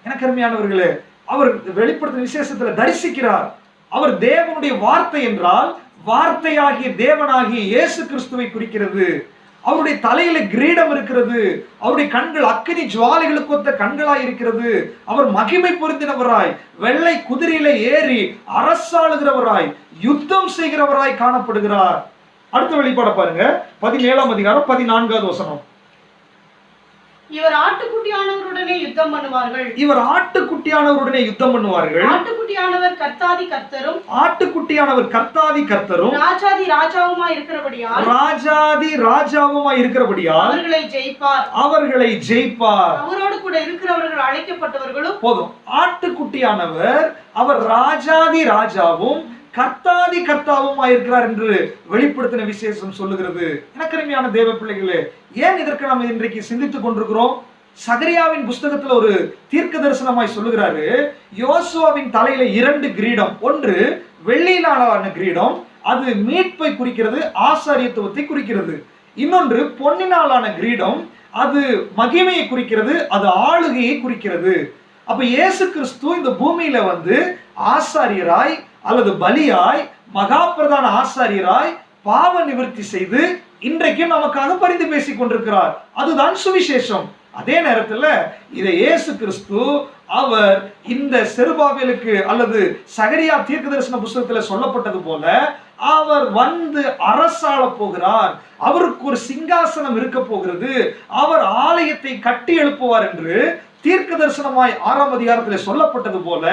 S2: எனக்கு அருமையானவர்களே, அவர் வெளிப்படுத்தும் விசேஷத்துல தரிசிக்கிறார். அவர் தேவனுடைய வார்த்தை என்றால் வார்த்தையாகிய தேவனாகிய இயேசு கிறிஸ்துவை குறிக்கிறது. அவருடைய தலையில கிரீடம் இருக்கிறது. அவருடைய கண்கள் அக்கினி ஜுவாலைகளுக்கு ஒத்த கண்களாய் இருக்கிறது. அவர் மகிமை பொருந்தினவராய் வெள்ளை குதிரையில ஏறி அரசாளுகிறவராய் யுத்தம் செய்கிறவராய் காணப்படுகிறார். அடுத்த வெளிப்பாட பாருங்க, 17ஆம் அதிகாரம் 14வது வசனம். இவர் ஆட்டுக்குட்டியானவருடனே யுத்தம் பண்ணுவார்கள்.
S1: இவர் ஆட்டுக்குட்டியானவருடனே யுத்தம் பண்ணுவார்கள்.
S2: ஆட்டுக்குட்டியானவர் கர்த்தாதி கர்த்தரும்.
S1: ஆட்டுக்குட்டியானவர் கர்த்தாதி கர்த்தரும்.
S2: ராஜாதி ராஜாவுமாய் இருக்கிறபடியால்.
S1: ராஜாதி ராஜாவுமாய் இருக்கிறபடியால்.
S2: அவர்களை ஜெயிப்பார்.
S1: அவர்களை ஜெயிப்பார்.
S2: அவரோடு கூட இருக்கிறவர்கள் அழைக்கப்பட்டவர்களும்.
S1: போதும். ஆட்டுக்குட்டியானவர் அவர் ராஜாதி ராஜாவும் கர்த்தாதி கர்த்தாவும் இருக்கிறார் என்று வெளிப்படுத்தின விசேஷம் சொல்லுகிறது. எனக்கருமையான தேவ பிள்ளைகளே, ஏன் இதற்கு நாம் இன்றைக்கு சிந்தித்துக் கொண்டிருக்கிறோம்? சகரியாவின் புஸ்தகத்துல ஒரு தீர்க்க தரிசனமாய் சொல்லுகிறாரு. யோசுவாவின் தலையில 2 கிரீடம். ஒன்று வெள்ளியிலான கிரீடம், அது மீட்பை குறிக்கிறது, ஆசாரியத்துவத்தை குறிக்கிறது. இன்னொன்று பொன்னினாலான கிரீடம், அது மகிமையை குறிக்கிறது, அது ஆளுகையை குறிக்கிறது. அப்ப இயேசு கிறிஸ்து இந்த பூமியில வந்து ஆசாரியராய் அல்லது பலியாய் மகா பிரதான ஆசாரியராய் பாவ நிவர்த்தி செய்து இன்றைக்கும் நமக்காக பரிந்து பேசிக் கொண்டிருக்கிறார். அதுதான் சுவிசேஷம். அதே நேரத்துல இதை இயேசு கிறிஸ்து அவர் இந்த செருபாபேலுக்கு அல்லது சகரியா தீர்க்க தரிசன புஸ்தகத்துல சொல்லப்பட்டது போல அவர் வந்து அரசாள போகிறார். அவருக்கு ஒரு சிங்காசனம் இருக்க போகிறது. அவர் ஆலயத்தை கட்டி எழுப்புவார் என்று தீர்க்க தரிசனமாய் 6ஆம் அதிகாரத்தில் சொல்லப்பட்டது போல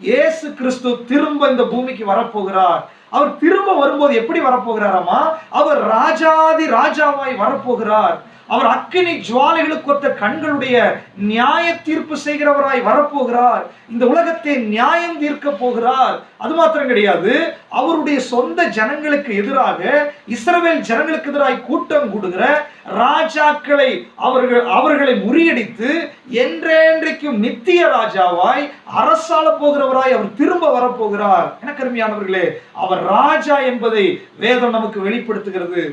S1: இயேசு கிறிஸ்து திரும்ப இந்த பூமிக்கு வரப்போகிறார். அவர் திரும்ப வரும்போது எப்படி வரப்போகிறாராமா? அவர் ராஜாதி ராஜாவாய் வரப்போகிறார். அவர் அக்கினி ஜுவாலைகளுக்கு ஒத்த கண்களுடைய நியாய தீர்ப்பு செய்கிறவராய் வரப்போகிறார். இந்த உலகத்தை நியாயம் தீர்க்க போகிறார். அது மாத்திரம் கிடையாது, அவருடைய சொந்த ஜனங்களுக்கு எதிராக, இஸ்ரவேல் ஜனங்களுக்கு எதிராக கூட்டம் கூடுகிற ராஜாக்களை அவர்களை முறியடித்து என்றென்றைக்கும் நித்திய ராஜாவாய் அரசாள போகிறவராய் அவர் திரும்ப வரப்போகிறார். எனக்கு அருமையானவர்களே, அவர் ராஜா என்பதை வேதம் நமக்கு வெளிப்படுத்துகிறது.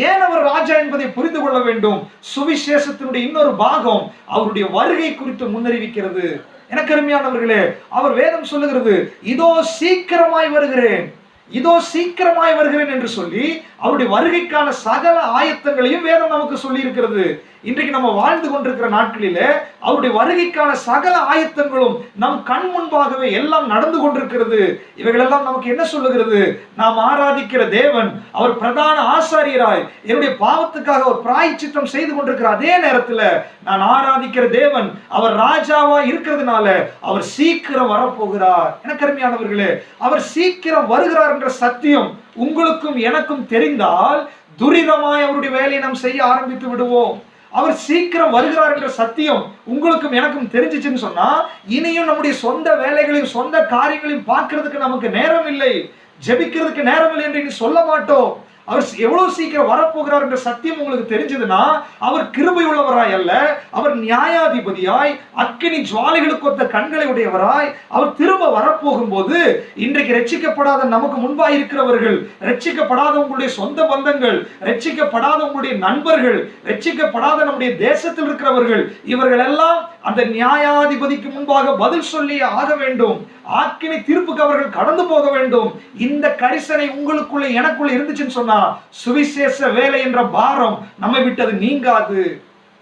S1: ஏன் அவர் ராஜா என்பதை புரிந்து கொள்ள வேண்டும். சுவிசேஷத்தினுடைய இன்னொரு பாகம் அவருடைய வருகை குறித்து முன்னறிவிக்கிறது. எனக்கு அருமையானவர்களே, அவர் வேதம் சொல்லுகிறது, இதோ சீக்கிரமாய் வருகிறேன், இதோ சீக்கிரமாய் வருகிறேன் என்று சொல்லி அவருடைய வருகைக்கான சகல ஆயத்தங்களையும் வேதம் நமக்கு சொல்லி இருக்கிறது. இன்றைக்கு நம்ம வாழ்ந்து கொண்டிருக்கிற நாட்களிலே அவருடைய வருகைக்கான சகல ஆயத்தங்களும் நம் கண் முன்பாகவே எல்லாம் நடந்து கொண்டிருக்கிறது. இவைகளெல்லாம் நமக்கு என்ன சொல்லுகிறது? நாம் ஆராதிக்கிற தேவன் அவர் பிரதான ஆசாரியராய் என்னுடைய பாவத்துக்காக ஒரு பிராயச்சித்தம் செய்து கொண்டிருக்கிற அதே நேரத்தில் நான் ஆராதிக்கிற தேவன் அவர் ராஜாவாய் இருக்கிறதுனால அவர் சீக்கிரம் வரப்போகிறார். எனக்கு அருமையானவர்களே, அவர் சீக்கிரம் வருகிறார் என்ற சத்தியம் உங்களுக்கும் எனக்கும் தெரிந்தால் துரிதமாய் அவருடைய வேலையை நாம் செய்ய ஆரம்பித்து விடுவோம். அவர் சீக்கிரம் வருகிறார் என்ற சத்தியம் உங்களுக்கும் எனக்கும் தெரிஞ்சிச்சுன்னு சொன்னா இனியும் நம்முடைய சொந்த வேலைகளையும் சொந்த காரியங்களையும் பார்க்கிறதுக்கு நமக்கு நேரம் இல்லை, ஜெபிக்கிறதுக்கு நேரம் இல்லை என்று சொல்ல மாட்டோம். அவர் எவ்வளவு சீக்கிரம் வரப்போகிறார் என்ற சத்தியம் உங்களுக்கு தெரிஞ்சதுன்னா அவர் கிருபை உள்ளவராய் அல்ல, அவர் நியாயாதிபதியாய் அக்கினி ஜுவாலைகளுக்கு ஒத்த கண்களை உடையவராய் அவர் திரும்ப வரப்போகும்போது இன்றைக்கு ரட்சிக்கப்படாத நமக்கு முன்பாக இருக்கிறவர்கள், ரட்சிக்கப்படாத உங்களுடைய சொந்த பந்தங்கள், ரட்சிக்கப்படாத உங்களுடைய நண்பர்கள், ரட்சிக்கப்படாத நம்முடைய தேசத்தில் இருக்கிறவர்கள், இவர்கள் எல்லாம் அந்த நியாயாதிபதிக்கு முன்பாக பதில் சொல்லி ஆக வேண்டும். ஆக்கினை தீர்ப்புக்கு அவர்கள் கடந்து போக வேண்டும். இந்த கரிசனை உங்களுக்குள்ள எனக்குள்ள இருந்துச்சுன்னு சொன்னா சுவிசேஷ வேலை என்ற பாரம் நம்மை விட்டது நீங்காது.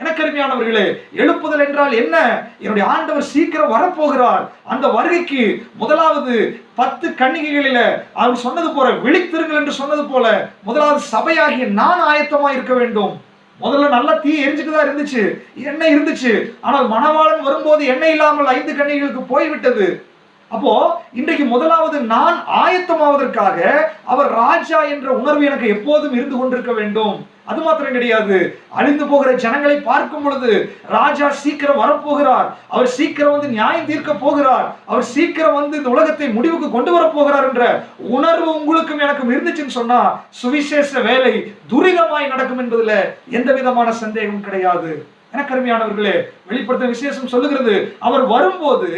S1: எனக்கு அருமையானவர்களே, எழுப்புதல் என்றால் என்ன? என்னுடைய ஆண்டவர் சீக்கிரம் வரப்போகிறார். அந்த வருகைக்கு முதலாவது 10 கன்னிகைகளில அவர் சொன்னது போல விழித்திருங்கள் என்று சொன்னது போல முதலாவது சபையாகிய நான் ஆயத்தமா இருக்க வேண்டும். முதல்ல நல்ல தீ எரிஞ்சுட்டுதான் இருந்துச்சு, எண்ணெய் இருந்துச்சு. ஆனால் மணவாளன் வரும்போது எண்ணெய் இல்லாமல் 5 கன்னிகைகளுக்கு போய்விட்டது. அப்போ இன்றைக்கு முதலாவது நான் ஆயத்தமாவதற்காக அவர் ராஜா என்ற உணர்வு எனக்கு எப்போதும் இருந்து கொண்டிருக்க வேண்டும். அது மாத்திரம் கிடையாது, அழிந்து போகிற ஜனங்களை பார்க்கும் பொழுது ராஜா சீக்கிரம் வரப்போகிறார், அவர் சீக்கிரம் வந்து நியாயம் தீர்க்க போகிறார், அவர் சீக்கிரம் வந்து இந்த உலகத்தை முடிவுக்கு கொண்டு வர போகிறார் என்ற உணர்வு உங்களுக்கும் எனக்கும் இருந்துச்சுன்னு சொன்னா சுவிசேஷ வேலை துரிதமாய் நடக்கும் என்பதுல எந்த விதமான சந்தேகம் கிடையாது. எனக்கு அருமையானவர்களே, வெளிப்படுத்த விசேஷம் சொல்லுகிறது, அவர் வரும்போது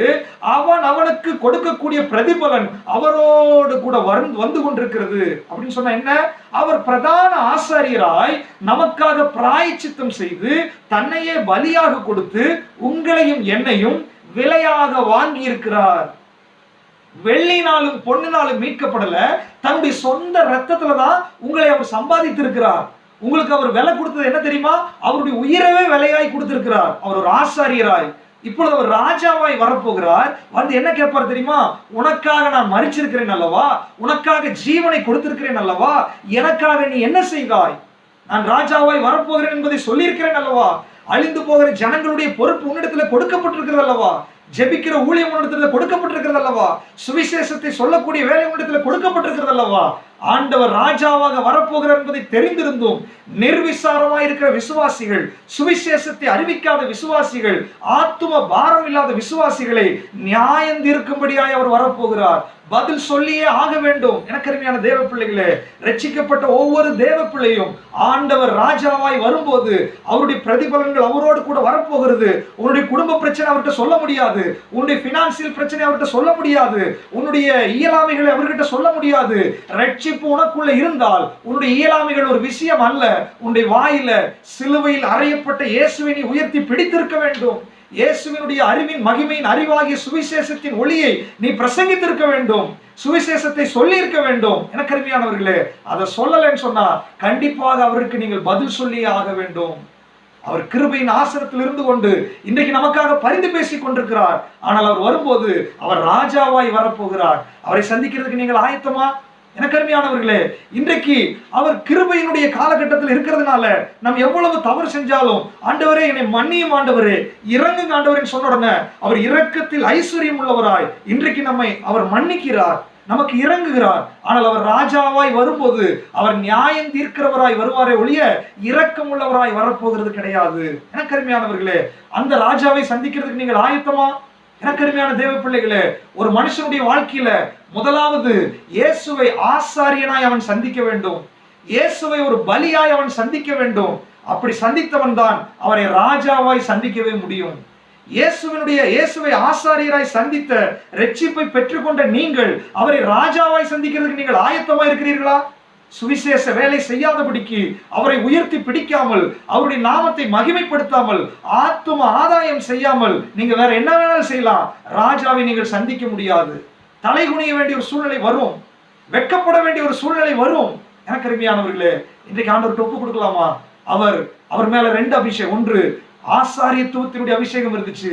S1: அவனுக்கு கொடுக்கக்கூடிய பிரதிபலன் அவரோடு கூட வந்து கொண்டிருக்கிறது. அப்படின்னு சொன்னா என்ன? அவர் பிரதான ஆசாரியராய் நமக்காக பிராயச்சித்தம் செய்து தன்னையே பலியாக கொடுத்து உங்களையும் என்னையும் விலையாக வாங்கி இருக்கிறார். வெள்ளினாலும் பொன்னினாலும் மீட்கப்படல, தன்னுடைய சொந்த ரத்தத்துலதான் உங்களை அவர் சம்பாதித்திருக்கிறார். உங்களுக்கு அவர் விலை கொடுத்தது என்ன தெரியுமா? அவருடைய உயிரவே விலையாய் கொடுத்திருக்கிறார். அவர் ஒரு ஆசாரியராய் இப்பொழுது அவர் ராஜாவாய் வரப்போகிறார். வந்து என்ன கேட்பார் தெரியுமா? உனக்காக நான் மரிச்சிருக்கிறேன் அல்லவா, உனக்காக ஜீவனை கொடுத்திருக்கிறேன் அல்லவா, எனக்காக நீ என்ன செய்தாய்? நான் ராஜாவாய் வரப்போகிறேன் என்பதை சொல்லியிருக்கிறேன் அல்லவா, அழிந்து போகிற ஜனங்களுடைய பொறுப்பு உன்னிடத்துல கொடுக்கப்பட்டிருக்கிறது அல்லவா, ஜெபிக்கிற ஊழியம் உன்னிடத்துல கொடுக்கப்பட்டிருக்கிறது அல்லவா, சுவிசேஷத்தை சொல்லக்கூடிய வேலை உன்னிடத்துல கொடுக்கப்பட்டிருக்கிறது அல்லவா. ஆண்டவர் ராஜாவாக வரப்போகிறார் என்பதை தெரிந்திருந்தும் நிர்விசாரமாய் இருக்கிற விசுவாசிகள், சுவிசேஷத்தை அறிவிக்காத விசுவாசிகள், ஆத்தும பாரம் இல்லாத விசுவாசிகளை நியாயம் தீர்க்கும்படியாய் அவர் வரப்போகிறார். பதில் சொல்லியே ஆக வேண்டும். எனக்கு அருமையான தேவ பிள்ளைகளே, ரட்சிக்கப்பட்ட ஒவ்வொரு தேவ பிள்ளையும் ஆண்டவர் ராஜாவாய் வரும்போது அவருடைய பிரதிபலன்கள் அவரோடு கூட வரப்போகிறது. உன்னுடைய குடும்ப பிரச்சனை அவர்கிட்ட சொல்ல முடியாது, உன்னுடைய பினான்சியல் பிரச்சனை அவர்கிட்ட சொல்ல முடியாது, உன்னுடைய இயலாமைகளை அவர்கிட்ட சொல்ல முடியாது. ரட்சிப்பு உனக்குள்ள இருந்தால் உன்னுடைய இயலாமைகள் ஒரு விஷயம் அல்ல. உன்னுடைய வாயில சிலுவையில் அறையப்பட்ட இயேசுவை நீ உயர்த்தி பிடித்திருக்க வேண்டும். இயேசுவினுடைய அறிவின் மகிமையின் அறிவாகிய சுவிசேஷத்தின் ஒளியை நீ பிரசங்கித்திருக்க வேண்டும். சுவிசேஷத்தை சொல்லி இருக்க வேண்டும். எனக்கு அருமையானவர்களே, அதை சொல்லலைன்னு சொன்னா கண்டிப்பாக அவருக்கு நீங்கள் பதில் சொல்லியே ஆக வேண்டும். அவர் கிருபையின் ஆசனத்தில் இருந்து கொண்டு இன்றைக்கு நமக்காக பரிந்து பேசிக் கொண்டிருக்கிறார். ஆனால் அவர் வரும்போது அவர் ராஜாவாய் வரப்போகிறார். அவரை சந்திக்கிறதுக்கு நீங்கள் ஆயத்தமா? எனக்கு அருமையானவர்களே, இன்றைக்கு அவர் கிருபையினுடைய காலகட்டத்தில் இருக்கிறதுனால நம்ம எவ்வளவு தவறு செஞ்சாலும் ஆண்டவரே என்னை மன்னியும் ஆண்டவரே, இறங்குங்க ஆண்டவரே சொன்ன உடனே அவர் இரக்கத்தில் ஐஸ்வர்யம் உள்ளவராய் இன்றைக்கு நம்மை அவர் மன்னிக்கிறார், நமக்கு இறங்குகிறார். ஆனால் அவர் ராஜாவாய் வரும்போது அவர் நியாயம் தீர்க்கிறவராய் வருவாரே ஒழிய இரக்கம் உள்ளவராய் வரப்போகிறது கிடையாது. எனக்கு அருமையானவர்களே, அந்த ராஜாவை சந்திக்கிறதுக்கு நீங்கள் ஆயத்தமா? எனக்கு அருமையான தேவ பிள்ளைகளே, ஒரு மனுஷனுடைய வாழ்க்கையில முதலாவது இயேசுவை ஆசாரியனாய் அவன் சந்திக்க வேண்டும். இயேசுவை ஒரு பலியாய் அவன் சந்திக்க வேண்டும். அப்படி சந்தித்தவன் தான் அவரை ராஜாவாய் சந்திக்கவே முடியும். இயேசுவை ஆசாரியராய் சந்தித்த ரட்சிப்பை பெற்றுக்கொண்ட நீங்கள் அவரை ராஜாவாய் சந்திக்கிறதுக்கு நீங்கள் ஆயத்தமா இருக்கிறீர்களா? சுவிசேஷ வேலை செய்யாதபடிக்கு அவரை உயர்த்தி பிடிக்காமல் அவருடைய நாமத்தை மகிமைப்படுத்தாமல் ஆத்தும ஆதாயம் செய்யாமல் நீங்க வேற என்ன வேணாலும் செய்யலாம், ராஜாவை நீங்கள் சந்திக்க முடியாது. தலை குனிய வேண்டிய ஒரு சூழ்நிலை வரும், வெட்கப்பட வேண்டிய ஒரு சூழ்நிலை வரும். எனக்கு அருமையானவர்களே, இன்றைக்கு ஆண்டவருக்கு ஒப்பு கொடுக்கலாமா? அவர் மேல ரெண்டு அபிஷேகம். ஒன்று ஆசாரியத்துவத்தினுடைய அபிஷேகம் இருந்துச்சு,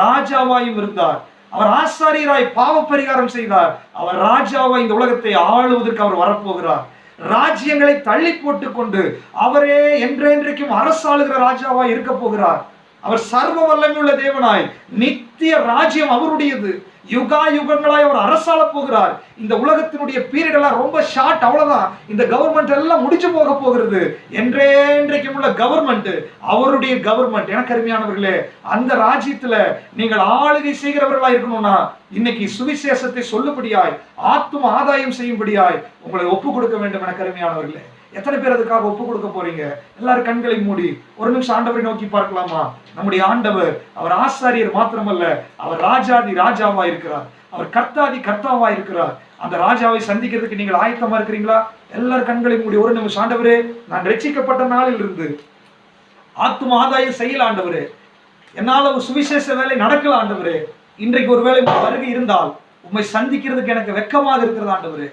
S1: ராஜாவாயும் இருந்தார். அவர் ஆசாரியராய் பாவ பரிகாரம் செய்தார். அவர் ராஜாவாய் இந்த உலகத்தை ஆளுவதற்கு அவர் வரப்போகிறார். ராஜ்யங்களை தள்ளி போட்டுக் கொண்டு அவரே என்றென்றைக்கும் அரசாளுகிற ராஜாவாய் இருக்க போகிறார். அவர் சர்வ வல்லமையுள்ள தேவனாய் நித்திய ராஜ்யம் அவருடையது. யுகா யுகங்களாய் அவர் அரசாள போகிறார். இந்த உலகத்தினுடைய பீரியட் எல்லாம் ரொம்ப ஷார்ட், அவ்வளவுதான். இந்த கவர்மெண்ட் எல்லாம் முடிச்சு போக போகிறது. என்றைக்கும் உள்ள கவர்மெண்ட் அவருடைய கவர்மெண்ட். எனக்கு அருமையானவர்களே, அந்த ராஜ்யத்துல நீங்கள் ஆளுகை செய்கிறவர்களா இருக்கணும்னா இன்னைக்கு சுவிசேஷத்தை சொல்லும்படியாய் ஆத்தும ஆதாயம் செய்யும்படியாய் உங்களை ஒப்பு கொடுக்க வேண்டும். எனக்கு அருமையானவர்களே, எத்தனை பேர் அதுக்காக ஒப்பு கொடுக்க போறீங்க? எல்லாரும் கண்களை மூடி ஒரு நிமிஷம் ஆண்டவரை நோக்கி பார்க்கலாமா? நம்முடைய ஆண்டவர் அவர் ஆசாரியர் மாத்திரமல்ல, அவர் ராஜாதி ராஜாவா இருக்கிறார், அவர் கர்த்தாதி கர்த்தாவா இருக்கிறார். அந்த ராஜாவை சந்திக்கிறதுக்கு நீங்கள் ஆயத்தமா இருக்கிறீங்களா? எல்லாரும் கண்களை மூடி ஒரு நிமிஷம், ஆண்டவரே நான் ரட்சிக்கப்பட்ட நாளில் இருந்து ஆத்தும ஆதாயம் செய்யல ஆண்டவரே, என்னால ஒரு சுவிசேஷ வேலை நடக்கல ஆண்டவரே, இன்றைக்கு ஒரு வேளை வருகை இருந்தால் உம்மை சந்திக்கிறதுக்கு எனக்கு வெட்கமாக இருக்கிறது ஆண்டவரே.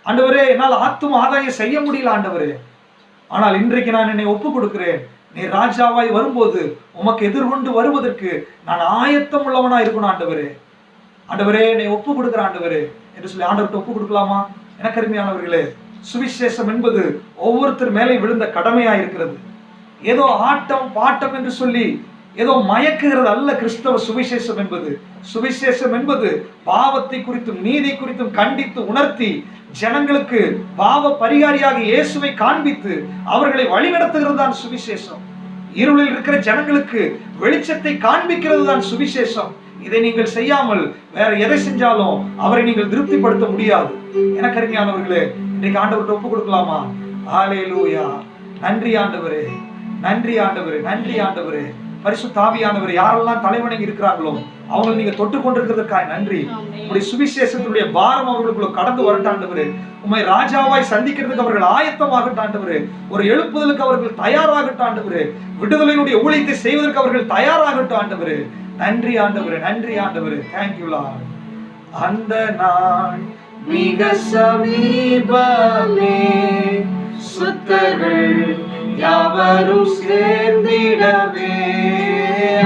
S1: ஆண்டவரே, என்னால் ஆத்தும ஆதாயம் செய்ய முடியல ஆண்டவரே, ஆனால் இன்றைக்கு நான் என்னை ஒப்பு கொடுக்கிறேன். நீ ராஜாவாய் வரும்போது உமக்கு எதிர்கொண்டு வருவதற்கு நான் ஆயத்தம் உள்ளவனா இருக்கணும் ஆண்டவரே. ஆண்டவரே, என்னை ஒப்பு கொடுக்கிற ஆண்டவரே என்று சொல்லி ஆண்டவர்கிட்ட ஒப்பு கொடுக்கலாமா? எனக்கு அருமையானவர்களே, சுவிசேஷம் என்பது ஒவ்வொருத்தர் மேலே விழுந்த கடமையா இருக்கிறது. ஏதோ ஆட்டம் பாட்டம் என்று சொல்லி ஏதோ மயக்குகிறது அல்ல கிறிஸ்தவ சுவிசேஷம் என்பது. சுவிசேஷம் என்பது பாவத்தை குறித்தும் நீதி குறித்தும் கண்டித்து உணர்த்தி ஜனங்களுக்கு பாவ பரிகாரியாக இயேசுவை காண்பித்து அவர்களை வழிநடத்துகிறது தான் சுவிசேஷம். இருளில் இருக்கிற ஜனங்களுக்கு வெளிச்சத்தை காண்பிக்கிறது தான் சுவிசேஷம். இதை நீங்கள் செய்யாமல் வேற எதை செஞ்சாலும் அவரை நீங்கள் திருப்திப்படுத்த முடியாது. எனக்கு அருமையானவர்களே, இன்றைக்கு ஆண்டவர்கிட்ட ஒப்பு கொடுக்கலாமா? ஹல்லேலூயா. நன்றி ஆண்டவரே, நன்றி ஆண்டவரே, நன்றி ஆண்டவரே. பரிசுத்த ஆவியானவர் யாரெல்லாம் தலைவணங்கி இருக்கிறாங்களோ அவங்களை நீங்க தொட்டு கொண்டிருக்கிறதுக்காக நன்றி. உங்களுடைய சுவிசேஷத்துடைய பாரம் அவர்களுக்குள்ள கடந்து வரட்டாண்டவரு. உண்மை ராஜாவாய் சந்திக்கிறதுக்கு அவர்கள் ஆயத்தமாகட்டாண்டவரு. ஒரு எழுப்புதலுக்கு அவர்கள் தயாராகட்டாண்டவரு. விடுதலையினுடைய ஊழியத்தை செய்வதற்கு அவர்கள் தயாராகட்டாண்டவரு. நன்றி ஆண்டவரு, நன்றி ஆண்டவரு. Thank you Lord. அந்த நாள் மிக சமீபமே, சுத்தர்கள் யாவரும் சேர்ந்திடவே.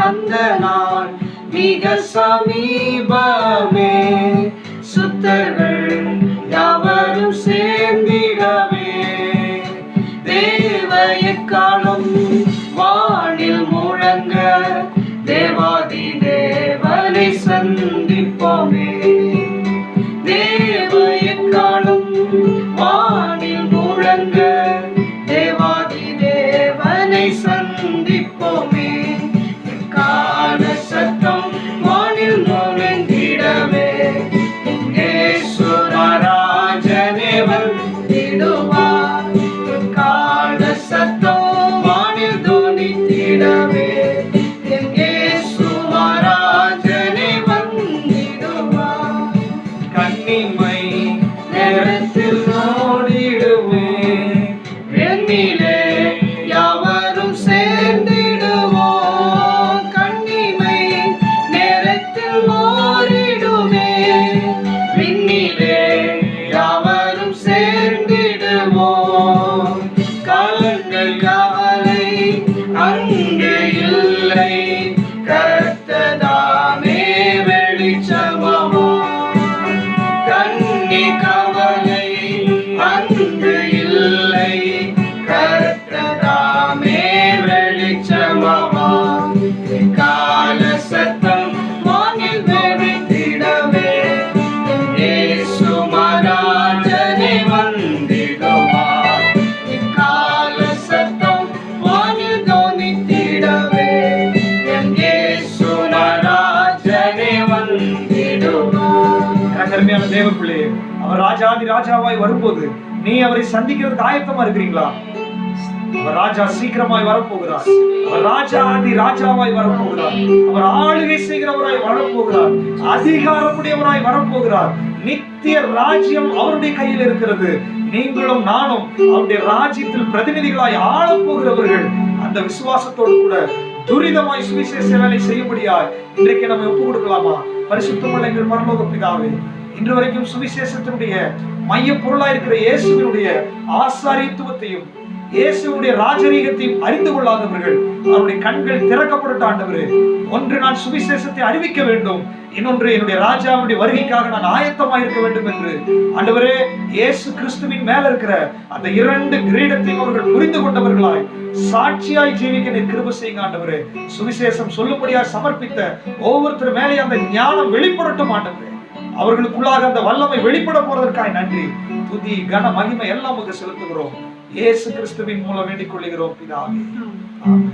S1: அந்த நாள் மிக சமீபமே, சுத்தர்கள் யாவரும் சேர்ந்திடவே. தேவ எக்காலம் வானில் முழங்க, தேவாதி தேவனை சந்திப்போமே. தேவ எக்காலம் வானில் முழங்க, தேவாதி தேவனை சந்திப்போமே. கால சத்தம் வானில் முழங்கிடவே, இயேசுராஜனே வந்திடுவார். கால சத்தம் வானில் தொனித்திடவே, இயேசுராஜனே வந்திடுவார். கன்னிமை நேரத்தில் ஓடிடுவே, வெண்ணிலே யாவரும் சேர்ந்திடுவோம். கன்னிமை நேரத்தில் ஓடிடுவே, வெண்ணிலே யாவரும் சேர்ந்திடுவோம். காலங்கள் காலை அங்கு இல்லை, கர்த்ததாமே வெளிச்சமோ. கண்ணி கவலை அங்கு இல்லை, கர்த்ததாமே வெளிச்சமோ. கால சத்தம் வானில் வெடித்திடவே, இயேசு மகாராஜனே வந்திடுவார். கால சத்தம் வானில் தொனித்திடவே, இயேசு மகாராஜனே வந்திடுவார். அருமையான தேவ பிள்ளையே, அவர் ராஜாதி ராஜாவாய் வரும்போது நீ அவரை சந்திக்கிறதுக்கு ஆயத்தமா இருக்கிறீங்களா? அவர் ராஜா சீக்கிரமாய் வரப்போகிறார். அவர் ராஜாதி ராஜாவாய் வரப்போகிறார். அவர் ஆளுகை செய்கிறவராய் வரப்போகிறார். அதிகாரமுடையவராய் வரப்போகிறார். நித்திய ராஜ்யம் அவருடைய கையில் இருக்கிறது. நீங்களும் நானும் அவருடைய ராஜ்யத்தில் பிரதிநிதிகளாய் ஆளப்போகிறவர்கள். அந்த விசுவாசத்தோடு கூட துரிதமாய் சுவிசேஷ வேலை செய்யும்படியாய் இன்றைக்கு நம்ம ஒப்பு கொடுக்கலாமா? பரிசுத்தமுள்ள எங்கள் பரலோக பிதாவே, இன்று வரைக்கும் சுவிசேஷத்தினுடைய மைய பொருளாய் இருக்கிற இயேசுவினுடைய ஆசாரியத்துவத்தையும் இயேசுடைய ராஜரீகத்தையும் அறிந்து கொள்ளாதவர்கள் அவருடைய கண்கள் திறக்கப்பட்ட ஆண்டவரே, ஒன்று நான் சுவிசேஷத்தை அறிவிக்க வேண்டும், இன்னொன்று என்னுடைய ராஜாவுடைய வருகைக்காக நான் ஆயத்தமாக இருக்க வேண்டும் என்று ஆண்டவரே இயேசு கிறிஸ்துவின் மேல இருக்கிற அந்த இரண்டு கிரீடத்தையும் அவர்கள் புரிந்து கொண்டவர்களாய் சாட்சியாய் ஜீவிக்க நீர் கிருபை செய்யுங்க ஆண்டவரே. சுவிசேஷம் சொல்லும்படியாய் சமர்ப்பித்த ஒவ்வொருத்தர் மேலே அந்த ஞானம் வெளிப்படட்டும் ஆண்டவரே. அவர்களுக்குள்ளாக அந்த வல்லமை வெளிப்பட போறதற்காய் நன்றி. துதி கன மகிமை எல்லாம் செலுத்துகிறோம். இயேசு கிறிஸ்துவின் மூலம் வேண்டிக் கொள்கிறோம் பிதாவே. ஆமென்.